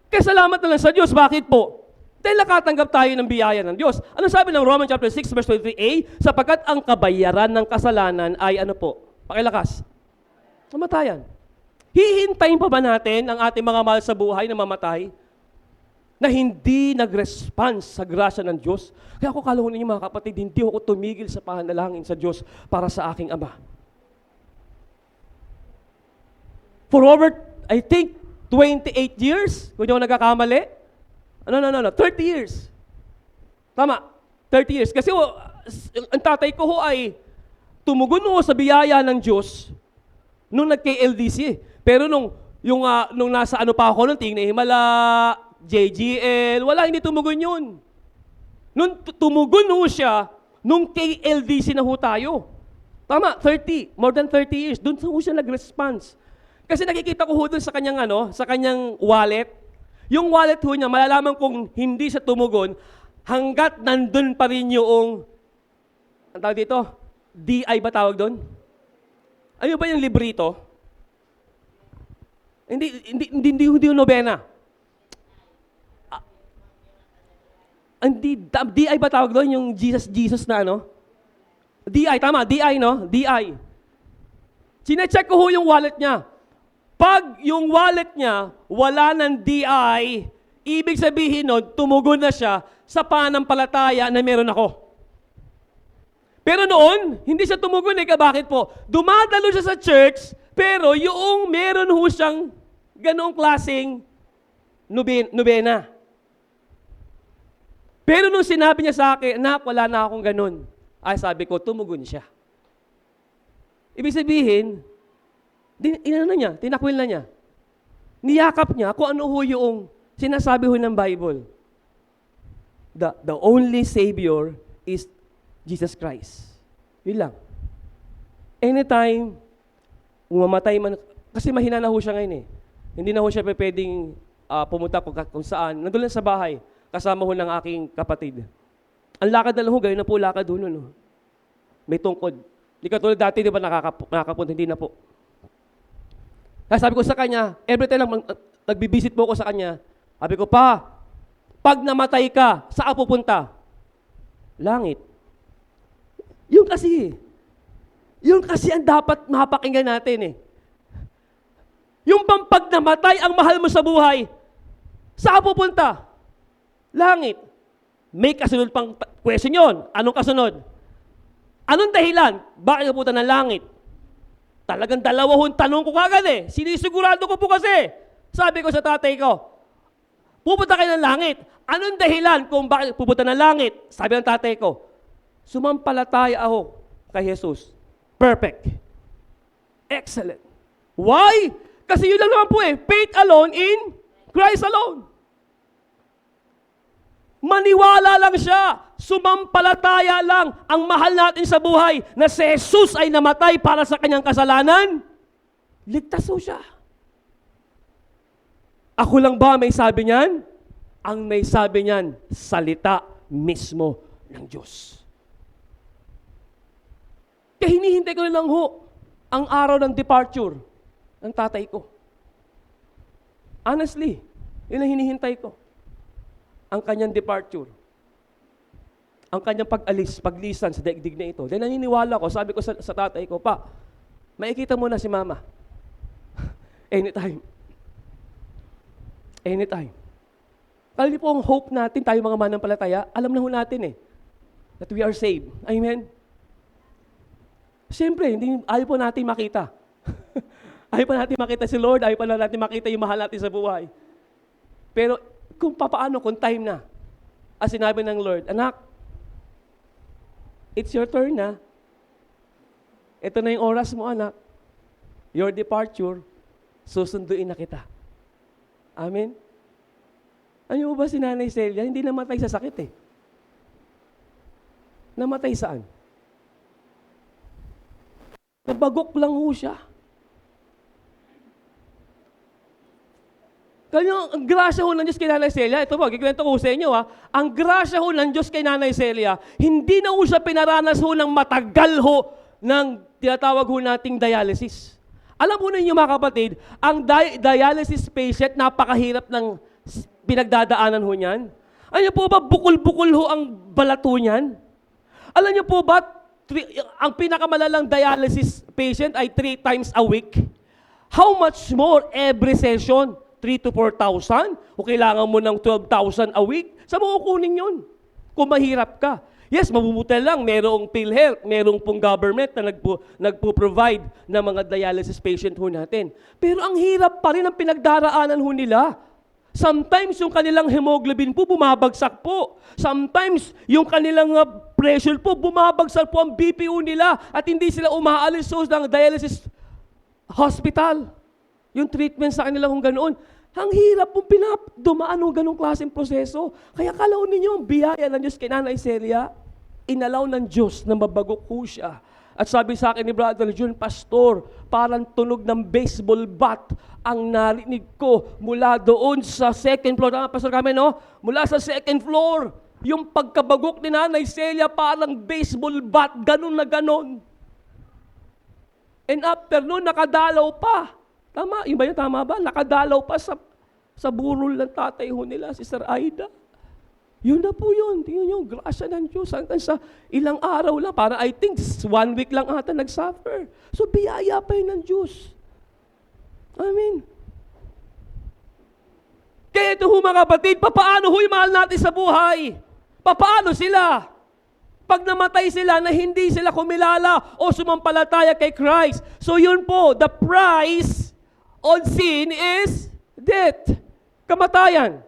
Kaya salamat na lang sa Diyos. Bakit po? Dahil nakatanggap tayo ng biyaya ng Diyos. Ano sabi ng Romans chapter 6, verse 23a? Sapagkat ang kabayaran ng kasalanan ay ano po? Pakilakas. Kamatayan. Hihintayin pa ba natin ang ating mga mahal sa buhay na mamatay? Na hindi nag-response sa grasya ng Diyos? Kaya ako kalahon ninyo mga kapatid, hindi ako tumigil sa panalangin sa Diyos para sa aking Ama. For over, I think, 28 years, kung hindi ako nagkakamali. 30 years. Tama. 30 years. Kasi ang tatay ko ho ay tumugon ho sa biyaya ng Diyos nung nagka-LDC. Pero nung nasa ano pa ako, nung Tingnan Himala, JGL, wala, hindi tumugon yun. Nung tumugon ho siya, nung KLDC na ho tayo. Tama, more than 30 years. Doon ho siya nag-response. Kasi nakikita ko ho doon sa kanyang, sa kanyang wallet. Yung wallet ho niya, malalaman kung hindi siya tumugon, hanggat nandun pa rin yung, ang tawag dito, DI ba tawag doon? Ano ba yung librito? Hindi yung nobena. DI ba tawag doon? Yung Jesus na ano? DI, tama, DI, no? DI. Sinecheck ko ho yung wallet niya. Pag yung wallet niya, wala ng DI, ibig sabihin nun, tumugon na siya sa pananampalataya na meron ako. Pero noon, hindi siya tumugon eh. Bakit po? Dumadalo siya sa church, pero yung meron ho siyang ganoong klaseng nobena. Pero nung sinabi niya sa akin, "Anak, wala na akong ganun." Ay, sabi ko, tumugon siya. Ibig sabihin, tinakwil na niya. Niyakap niya kung ano ho yung sinasabi ho ng Bible. The only Savior is Jesus Christ. Yun lang. Anytime, umamatay man, kasi mahina na ho siya ngayon eh. Hindi na ho siya pwedeng pumunta kung saan. Nandun lang sa bahay, kasama ho ng aking kapatid. Ang lakad na lang ho, gayon na po lakad ho nun. May tungkod. Hindi katulad dati, di ba nakakapunta, hindi na po. Kaya sabi ko sa kanya, every time lang nagbibisit po ako sa kanya, sabi ko, "Pa, pag namatay ka, saan pupunta?" Langit. Yun kasi ang dapat mapakinggan natin eh. Yung pag namatay ang mahal mo sa buhay, saan pupunta? Langit. May kasunod pang question yun. Anong kasunod? Anong dahilan? Bakit pupunta ng langit? Talagang dalawang tanong ko kagad eh. Sinisigurado ko po kasi. Sabi ko sa tatay ko, pupunta kayo ng langit. Anong dahilan kung bakit pupunta ng langit? Sabi ng tatay ko, sumampalataya ako kay Jesus. Perfect. Excellent. Why? Kasi yun lang naman po eh. Faith alone in Christ alone. Maniwala lang siya. Sumampalataya lang. Ang mahal natin sa buhay na si Jesus ay namatay para sa kanyang kasalanan. Ligtas ho siya. Ako lang ba may sabi niyan? Ang may sabi niyan, salita mismo ng Diyos. Kaya hinihintay ko lang ho ang araw ng departure ng tatay ko. Honestly, yun ang hinihintay ko. Ang kanyang departure. Ang kanyang paglisan sa daigdig na ito. Dahil naniniwala ko, sabi ko sa tatay ko, "Pa, makikita mo na si Mama." Anytime. Anytime. Kali po ang hope natin, tayo mga manampalataya, alam na ho natin eh, that we are saved. Amen? Siyempre, ayaw po natin makita. Ayaw pa natin makita si Lord, ayaw pa natin makita yung mahal natin sa buhay. Pero kung papaano, kung time na, sinabi ng Lord, "Anak, it's your turn na. Ito na yung oras mo, anak. Your departure, susunduin na kita." Amen? Ano ba si Nanay Celia? Hindi namatay sa sakit eh. Namatay saan? Nabagok lang ho siya. Kaya ang grasya ho ng Diyos kay Nanay Celia, ito po, kikwento ko sa inyo ang grasya ho ng Diyos kay Nanay Celia, hindi na ho siya pinaranas ho ng matagal ho ng tinatawag ho nating dialysis. Alam po ninyo mga kapatid, ang dialysis patient, napakahirap ng pinagdadaanan ho niyan. Alam niyo po ba, bukol-bukol ho ang balat ho niyan? Alam niyo po ba, ang pinakamalalang dialysis patient ay 3 times a week? How much more every session? 3 to 4,000? O kailangan mo ng 12,000 a week? Saan mo kukunin yun? Kung mahirap ka. Yes, mabubuti lang, merong PhilHealth, merong pong government na nagpo-provide ng mga dialysis patient ho natin. Pero ang hirap pa rin ang pinagdaraanan ho nila. Sometimes yung kanilang hemoglobin po bumabagsak po. Sometimes yung kanilang pressure po bumabagsak po ang BPO nila at hindi sila umaalis ng dialysis hospital. Yung treatment sa kanila kung ganoon. Ang hirap po dumaan ng ganong klaseng proseso. Kaya kalaon ninyo ang biyaya ng Diyos kay Nanay Celia, inalaw ng Diyos na mabagok po siya. At sabi sa akin ni Brother June, Pastor, parang tunog ng baseball bat ang narinig ko mula doon sa second floor. Pastor kami, no? Mula sa second floor, yung pagkabagok ni Nanay Celia parang baseball bat, ganun na ganun. And after noon, nakadalaw pa. Tama, yung ba yun? Tama ba? Nakadalaw pa sa burol ng tatay ho nila, si Sir Aida. Yun na po yun. Tingnan nyo, grasya ng Diyos. Hanggang sa ilang araw lang. Para I think 1 week lang ata nag-suffer. So, biyaya pa yun ng Diyos. Amen. Kaya ito ho mga kapatid, papaano ho yung mahal natin sa buhay? Papaano sila? Pag namatay sila na hindi sila kumilala o sumampalataya kay Christ. So yun po, the price on sin is death. Kamatayan.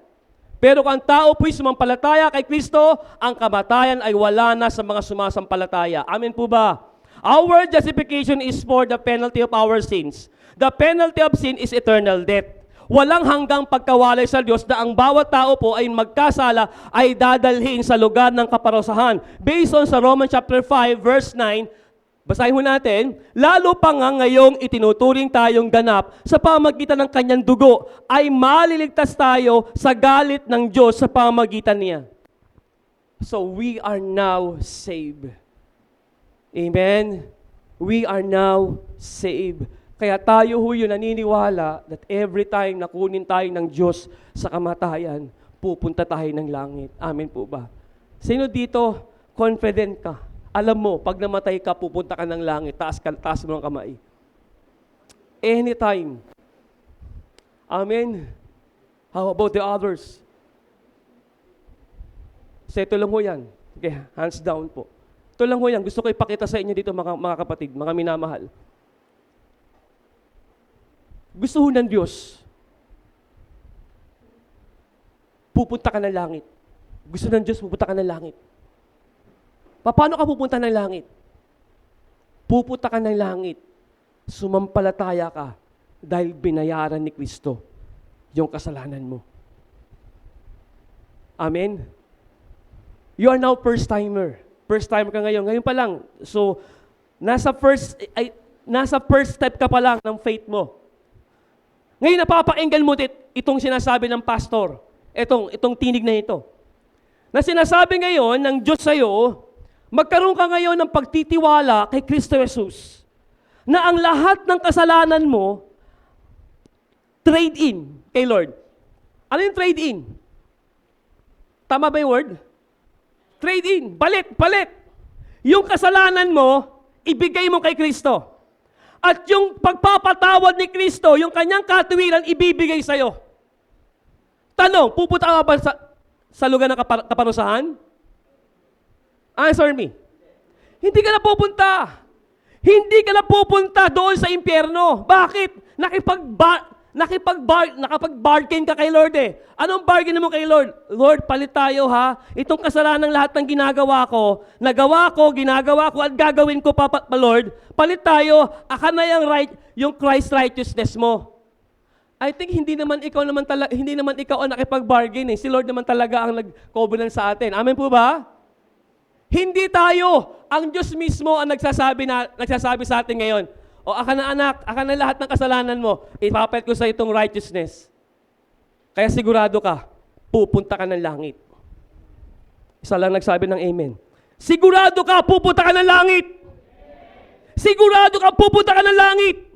Pero kung ang tao po'y sumampalataya kay Kristo, ang kamatayan ay wala na sa mga sumasampalataya. Amen po ba? Our justification is for the penalty of our sins. The penalty of sin is eternal death. Walang hanggang pagkawalay sa Diyos na ang bawat tao po ay magkasala ay dadalhin sa lugar ng kaparusahan. Based on sa Romans chapter 5 verse 9, basahin mo natin, lalo pa nga ngayong itinuturing tayong ganap sa pamagitan ng kanyang dugo, ay maliligtas tayo sa galit ng Diyos sa pamagitan niya. So we are now saved. Amen? We are now saved. Kaya tayo ho yun naniniwala that every time na kunin tayo ng Diyos sa kamatayan, pupunta tayo ng langit. Amen po ba? Sino dito confident ka? Alam mo, pag namatay ka, pupunta ka ng langit, taas mo ng kamay. Anytime. Amen. How about the others? So ito lang ho yan. Okay, hands down po. Ito lang ho yan. Gusto ko ipakita sa inyo dito mga kapatid, mga minamahal. Gusto ho ng Diyos. Pupunta ka ng langit. Gusto ng Diyos, pupunta ka ng langit. Paano ka pupunta ng langit? Pupunta ka ng langit. Sumampalataya ka dahil binayaran ni Kristo yung kasalanan mo. Amen? You are now first timer. First timer ka ngayon. Ngayon pa lang. So, nasa first step ka pa lang ng faith mo. Ngayon napapakinggan mo itong sinasabi ng pastor. Itong tinig na ito. Na sinasabi ngayon ng Diyos sa'yo, magkaroon ka ngayon ng pagtitiwala kay Kristo Jesus na ang lahat ng kasalanan mo, trade in kay Lord. Ano yung trade in? Tama ba yung word? Trade in. Palit. Yung kasalanan mo, ibigay mo kay Kristo. At yung pagpapatawad ni Kristo, yung kanyang katuwiran, ibibigay sa'yo. Tanong, pupunta ka ba sa lugar ng kaparusahan? Answer me. Hindi ka na pupunta. Hindi ka na pupunta doon sa impyerno. Bakit? Nakapag-bargain ka kay Lord eh. Anong bargain mo kay Lord? Lord, palit tayo ha. Itong kasalanan lahat ng ginagawa ko, ginagawa ko at gagawin ko pa Lord, palit tayo, aka na yung Christ righteousness mo. I think hindi naman ikaw ang nakipag-bargain eh. Si Lord naman talaga ang nag-covenant sa atin. Amen po ba? Hindi tayo. Ang Diyos mismo ang nagsasabi sa atin ngayon. O aka na anak, aka na lahat ng kasalanan mo, ipapalit ko sa itong righteousness. Kaya sigurado ka, pupunta ka ng langit. Isa lang nagsabi ng amen. Sigurado ka, pupunta ka ng langit. Sigurado ka, pupunta ka ng langit.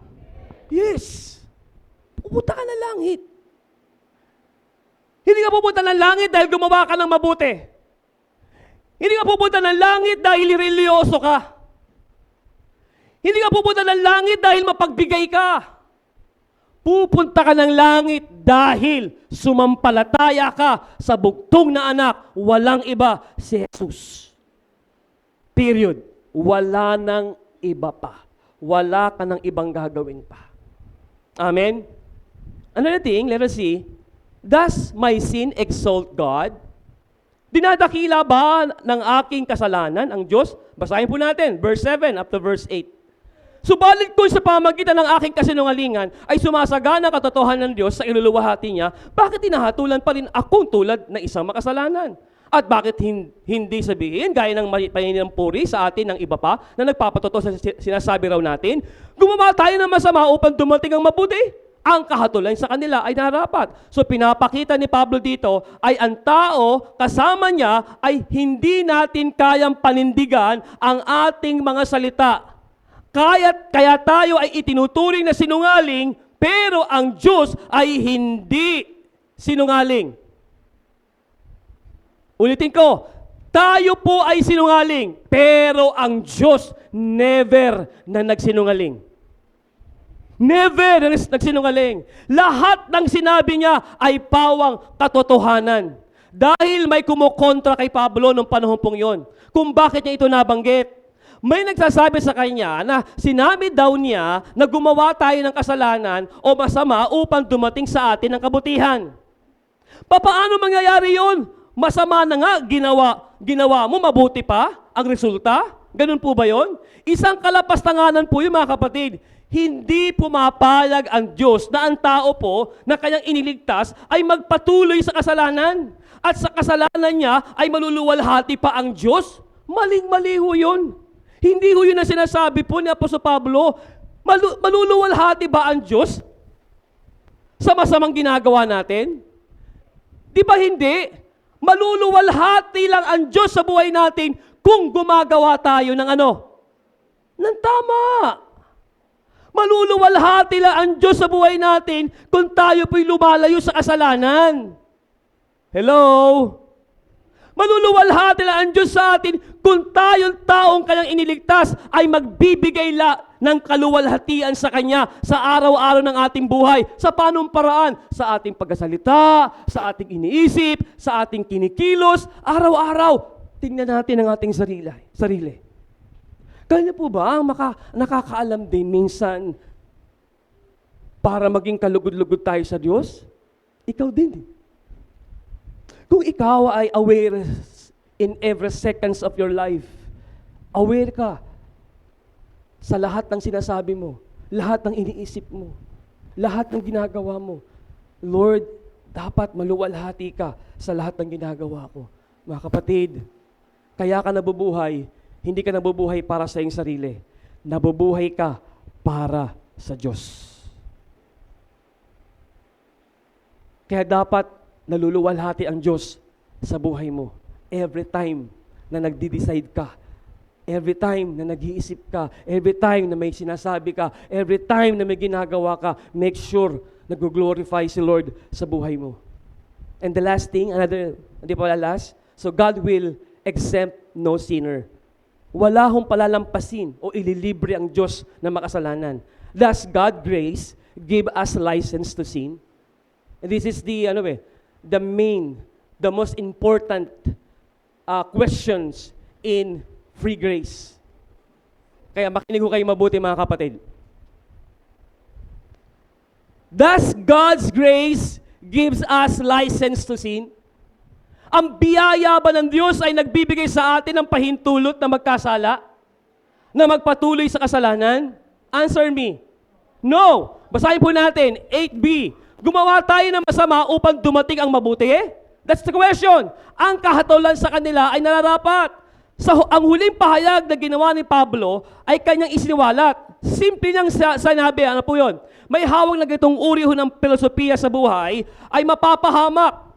Yes. Pupunta ka ng langit. Hindi ka pupunta ng langit dahil gumawa ka ng mabuti. Hindi ka pupunta ng langit dahil religyoso ka. Hindi ka pupunta ng langit dahil mapagbigay ka. Pupunta ka ng langit dahil sumampalataya ka sa bugtong na anak, walang iba, si Jesus. Period. Wala nang iba pa. Wala ka ng ibang gagawin pa. Amen? Another thing, let us see, Does my sin exalt God? Dinadakila ba ng aking kasalanan ang Diyos? Basahin po natin, verse 7 up to verse 8. Subalit kung sa pamagitan ng aking kasinungalingan ay sumasagana katotohanan ng Diyos sa iluluwahati niya, bakit tinahatulan pa rin akong tulad na isang makasalanan? At bakit hindi sabihin, gaya ng paninang puri sa atin ng iba pa na nagpapatotoo sa sinasabi raw natin, gumawa tayo ng masama upang dumating ang mabuti? Ang kahatulan sa kanila ay narapat. So pinapakita ni Pablo dito ay ang tao kasama niya ay hindi natin kayang panindigan ang ating mga salita. Kaya tayo ay itinuturing na sinungaling, pero ang Diyos ay hindi sinungaling. Ulitin ko, tayo po ay sinungaling, pero ang Diyos never na nagsinungaling. Never na nagsinungaling. Lahat ng sinabi niya ay pawang katotohanan. Dahil may kumukontra kay Pablo nung panahon pong yon, kung bakit niya ito nabanggit. May nagsasabi sa kanya na sinabi daw niya na gumawa tayo ng kasalanan o masama upang dumating sa atin ang kabutihan. Paano mangyayari yon? Masama na nga, ginawa mo, mabuti pa ang resulta? Ganun po ba yon? Isang kalapastanganan po yung mga kapatid. Hindi pumapayag ang Diyos na ang tao po na kanyang iniligtas ay magpatuloy sa kasalanan. At sa kasalanan niya ay maluluwalhati pa ang Diyos. Maling-mali ho yun. Hindi ho yun ang sinasabi po ni Apostol Pablo. Maluluwalhati ba ang Diyos sa masamang ginagawa natin? Di ba hindi? Maluluwalhati lang ang Diyos sa buhay natin kung gumagawa tayo ng ano? Ng tama. Maluluwalhati lang ang Diyos sa buhay natin kung tayo po'y lumalayo sa kasalanan. Hello? Maluluwalhati lang ang Diyos sa atin kung tayong taong kanyang iniligtas ay magbibigay ng kaluwalhatian sa Kanya sa araw-araw ng ating buhay. Sa panong paraan? Sa ating pagkasalita, sa ating iniisip, sa ating kinikilos, araw-araw. Tingnan natin ang ating sarili. Kaya po ba nakakaalam din minsan para maging kalugod-lugod tayo sa Diyos? Ikaw din. Kung ikaw ay aware in every seconds of your life, aware ka sa lahat ng sinasabi mo, lahat ng iniisip mo, lahat ng ginagawa mo, Lord, dapat maluwalhati ka sa lahat ng ginagawa ko. Mga kapatid, kaya ka nabubuhay, hindi ka nabubuhay para sa iyong sarili. Nabubuhay ka para sa Diyos. Kaya dapat naluluwalhati ang Diyos sa buhay mo. Every time na nagdi-decide ka, every time na nag-iisip ka, every time na may sinasabi ka, every time na may ginagawa ka, make sure nag-glorify si Lord sa buhay mo. And the last thing, hindi pa last, so God will exempt no sinner. Wala hong palalampasin o ililibre ang Diyos na makasalanan. Does God grace give us license to sin? And this is the most important questions in free grace. Kaya makinig ko kayo mabuti mga kapatid. Does God's grace gives us license to sin? Ang biyaya ba ng Diyos ay nagbibigay sa atin ng pahintulot na magkasala? Na magpatuloy sa kasalanan? Answer me. No. Basahin po natin, 8b. Gumawa tayo ng masama upang dumating ang mabuti? That's the question. Ang kahatulan sa kanila ay nararapat. Ang huling pahayag na ginawa ni Pablo ay kanyang isiniwalat. Simple niyang sinabi, ano po yun? May hawak na itong uri ng filosofiya sa buhay ay mapapahamak.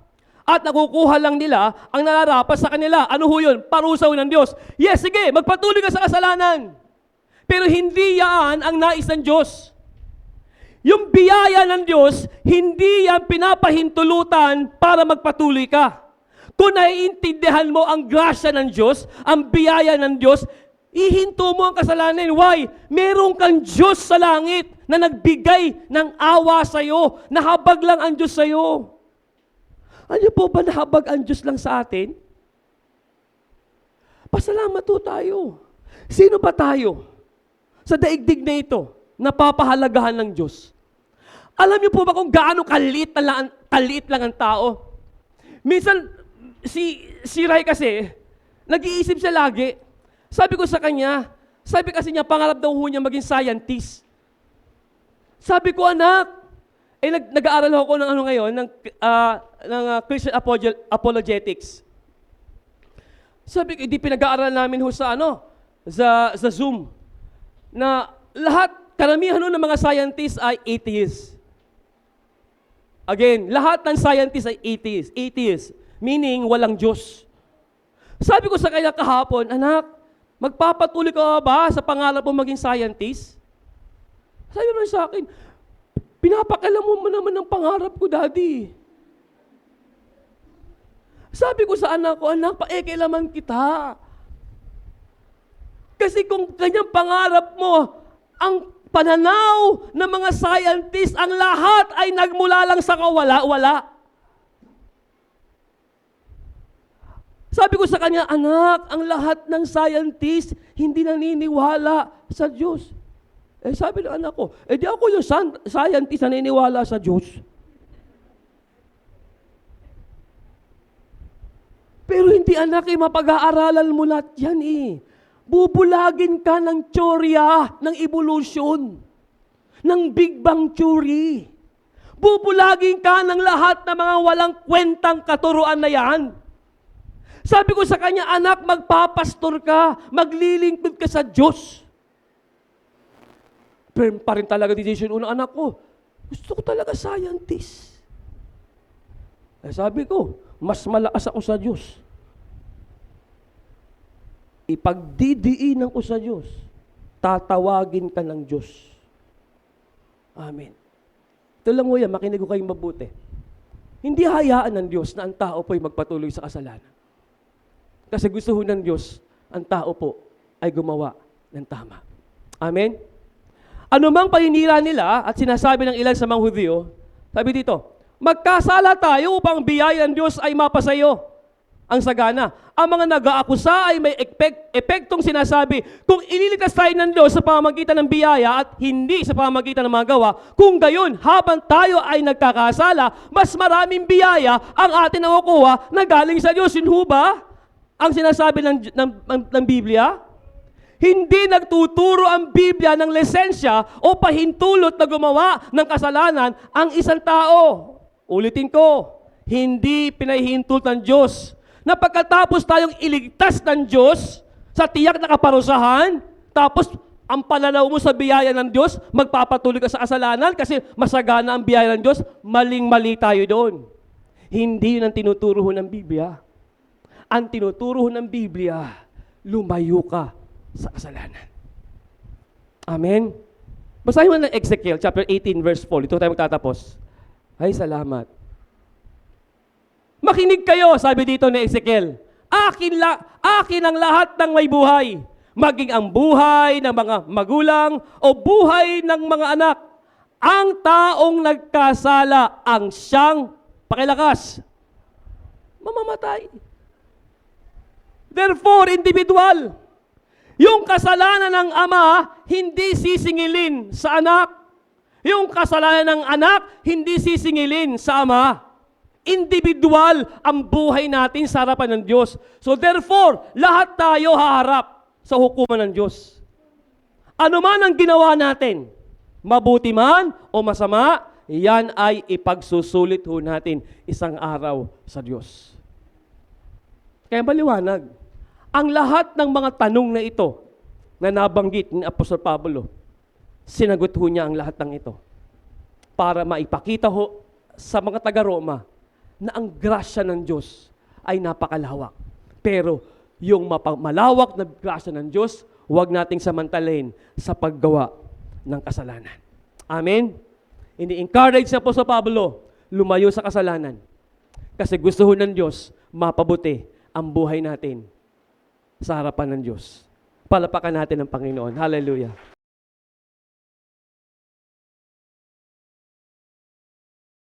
At nakukuha lang nila ang nararapat sa kanila. Ano ho yun? Parusa ng Diyos. Yes, sige, magpatuloy ka sa kasalanan. Pero hindi yan ang nais ng Diyos. Yung biyaya ng Diyos, hindi yan pinapahintulutan para magpatuloy ka. Kung naiintindihan mo ang grasya ng Diyos, ang biyaya ng Diyos, ihinto mo ang kasalanan. Why? Meron kang Diyos sa langit na nagbigay ng awa sa'yo. Nahabag lang ang Diyos sa'yo. Ano po ba nahabag ang Diyos lang sa atin? Pasalamat po tayo. Sino ba tayo sa daigdig na ito? Napapahalagahan ng Diyos. Alam niyo po ba kung gaano kaliit kaliit lang ang tao. Minsan, si Ray kasi, nag-iisip siya lagi. Sabi ko sa kanya, sabi kasi niya, pangarap daw ho niya maging scientist. Sabi ko, anak, nag-aaral ako ng ano ngayon, ng Christian apologetics. Sabi ko, di pinag-aaral namin ho sa sa Zoom, na lahat, karamihan ng mga scientists ay atheists. Again, lahat ng scientists ay atheists, meaning walang Diyos. Sabi ko sa kanya kahapon, anak, magpapatuloy ka ba sa pangarap mo maging scientist? Sabi mo sa akin, pinapakialam mo naman ng pangarap ko, Daddy. Sabi ko sa anak ko, anak, pakikialaman kita. Kasi kung kanyang pangarap mo, ang pananaw ng mga scientists, ang lahat ay nagmula lang sa kawala-wala. Sabi ko sa kanya, anak, ang lahat ng scientists hindi naniniwala sa Diyos. Sabi ng anak ko, di ako yung scientist na naniniwala sa Diyos. Pero hindi, anak, mapag-aaralan mo lahat yan Bubulagin ka ng teorya ng evolution, ng Big Bang Theory. Bubulagin ka ng lahat ng mga walang kwentang katuruan na yan. Sabi ko sa kanya, anak, magpapastor ka, maglilingkod ka sa Diyos. Pero pa rin talaga decision ng anak ko, gusto ko talaga scientist. Sabi ko, mas malakas ako sa Diyos. Ipagdidiinan ko sa Diyos, tatawagin ka ng Diyos. Amen. Ito lang mo yan, makinig ko kayong mabuti. Hindi hayaan ng Diyos na ang tao po'y magpatuloy sa kasalanan. Kasi gusto ho ng Diyos, ang tao po ay gumawa ng tama. Amen? Ano mang paninira nila at sinasabi ng ilan sa mga Hudyo, sabi dito, magkasala tayo upang biyaya ng Diyos ay mapasayo ang sagana. Ang mga nag-aakusa ay may epektong sinasabi, kung ililigtas tayo ng Diyos sa pamamagitan ng biyaya at hindi sa pamamagitan ng mga gawa, kung gayon, habang tayo ay nagkakasala, mas maraming biyaya ang atin nakukuha na galing sa Diyos. Yun ho ba ang sinasabi ng Biblia? Hindi nagtuturo ang Biblia ng lisensya o pahintulot na gumawa ng kasalanan ang isang tao. Ulitin ko, hindi pinahihintulot ng Diyos na pagkatapos tayong iligtas ng Diyos sa tiyak na kaparusahan, tapos ang pananaw mo sa biyaya ng Diyos, magpapatuloy ka sa kasalanan kasi masagana ang biyaya ng Diyos, maling-mali tayo doon. Hindi yun ang tinuturo ng Biblia. Ang tinuturo ng Biblia, lumayo ka sa kasalanan. Amen? Basahin mo ng Ezekiel chapter 18 verse 4. Ito tayo magtatapos. Ay, salamat. Makinig kayo, sabi dito ni Ezekiel. Akin ang lahat ng may buhay, maging ang buhay ng mga magulang o buhay ng mga anak. Ang taong nagkasala ang siyang, pakilakas, mamamatay. Therefore, individual, yung kasalanan ng ama, hindi sisingilin sa anak. Yung kasalanan ng anak, hindi sisingilin sa ama. Individual ang buhay natin sa harapan ng Diyos. So therefore, lahat tayo haharap sa hukuman ng Diyos. Ano man ang ginawa natin, mabuti man o masama, yan ay ipagsusulit ho natin isang araw sa Diyos. Kaya maliwanag, ang lahat ng mga tanong na ito na nabanggit ni Apostol Pablo, sinagot ho niya ang lahat ng ito para maipakita ho sa mga taga-Roma na ang grasya ng Diyos ay napakalawak. Pero yung malawak na grasya ng Diyos, huwag nating samantalahin sa paggawa ng kasalanan. Amen? Ini-encourage si Apostol Pablo, lumayo sa kasalanan. Kasi gusto ho ng Diyos, mapabuti ang buhay natin sa harapan ng Diyos. Palapakan natin ang Panginoon. Hallelujah.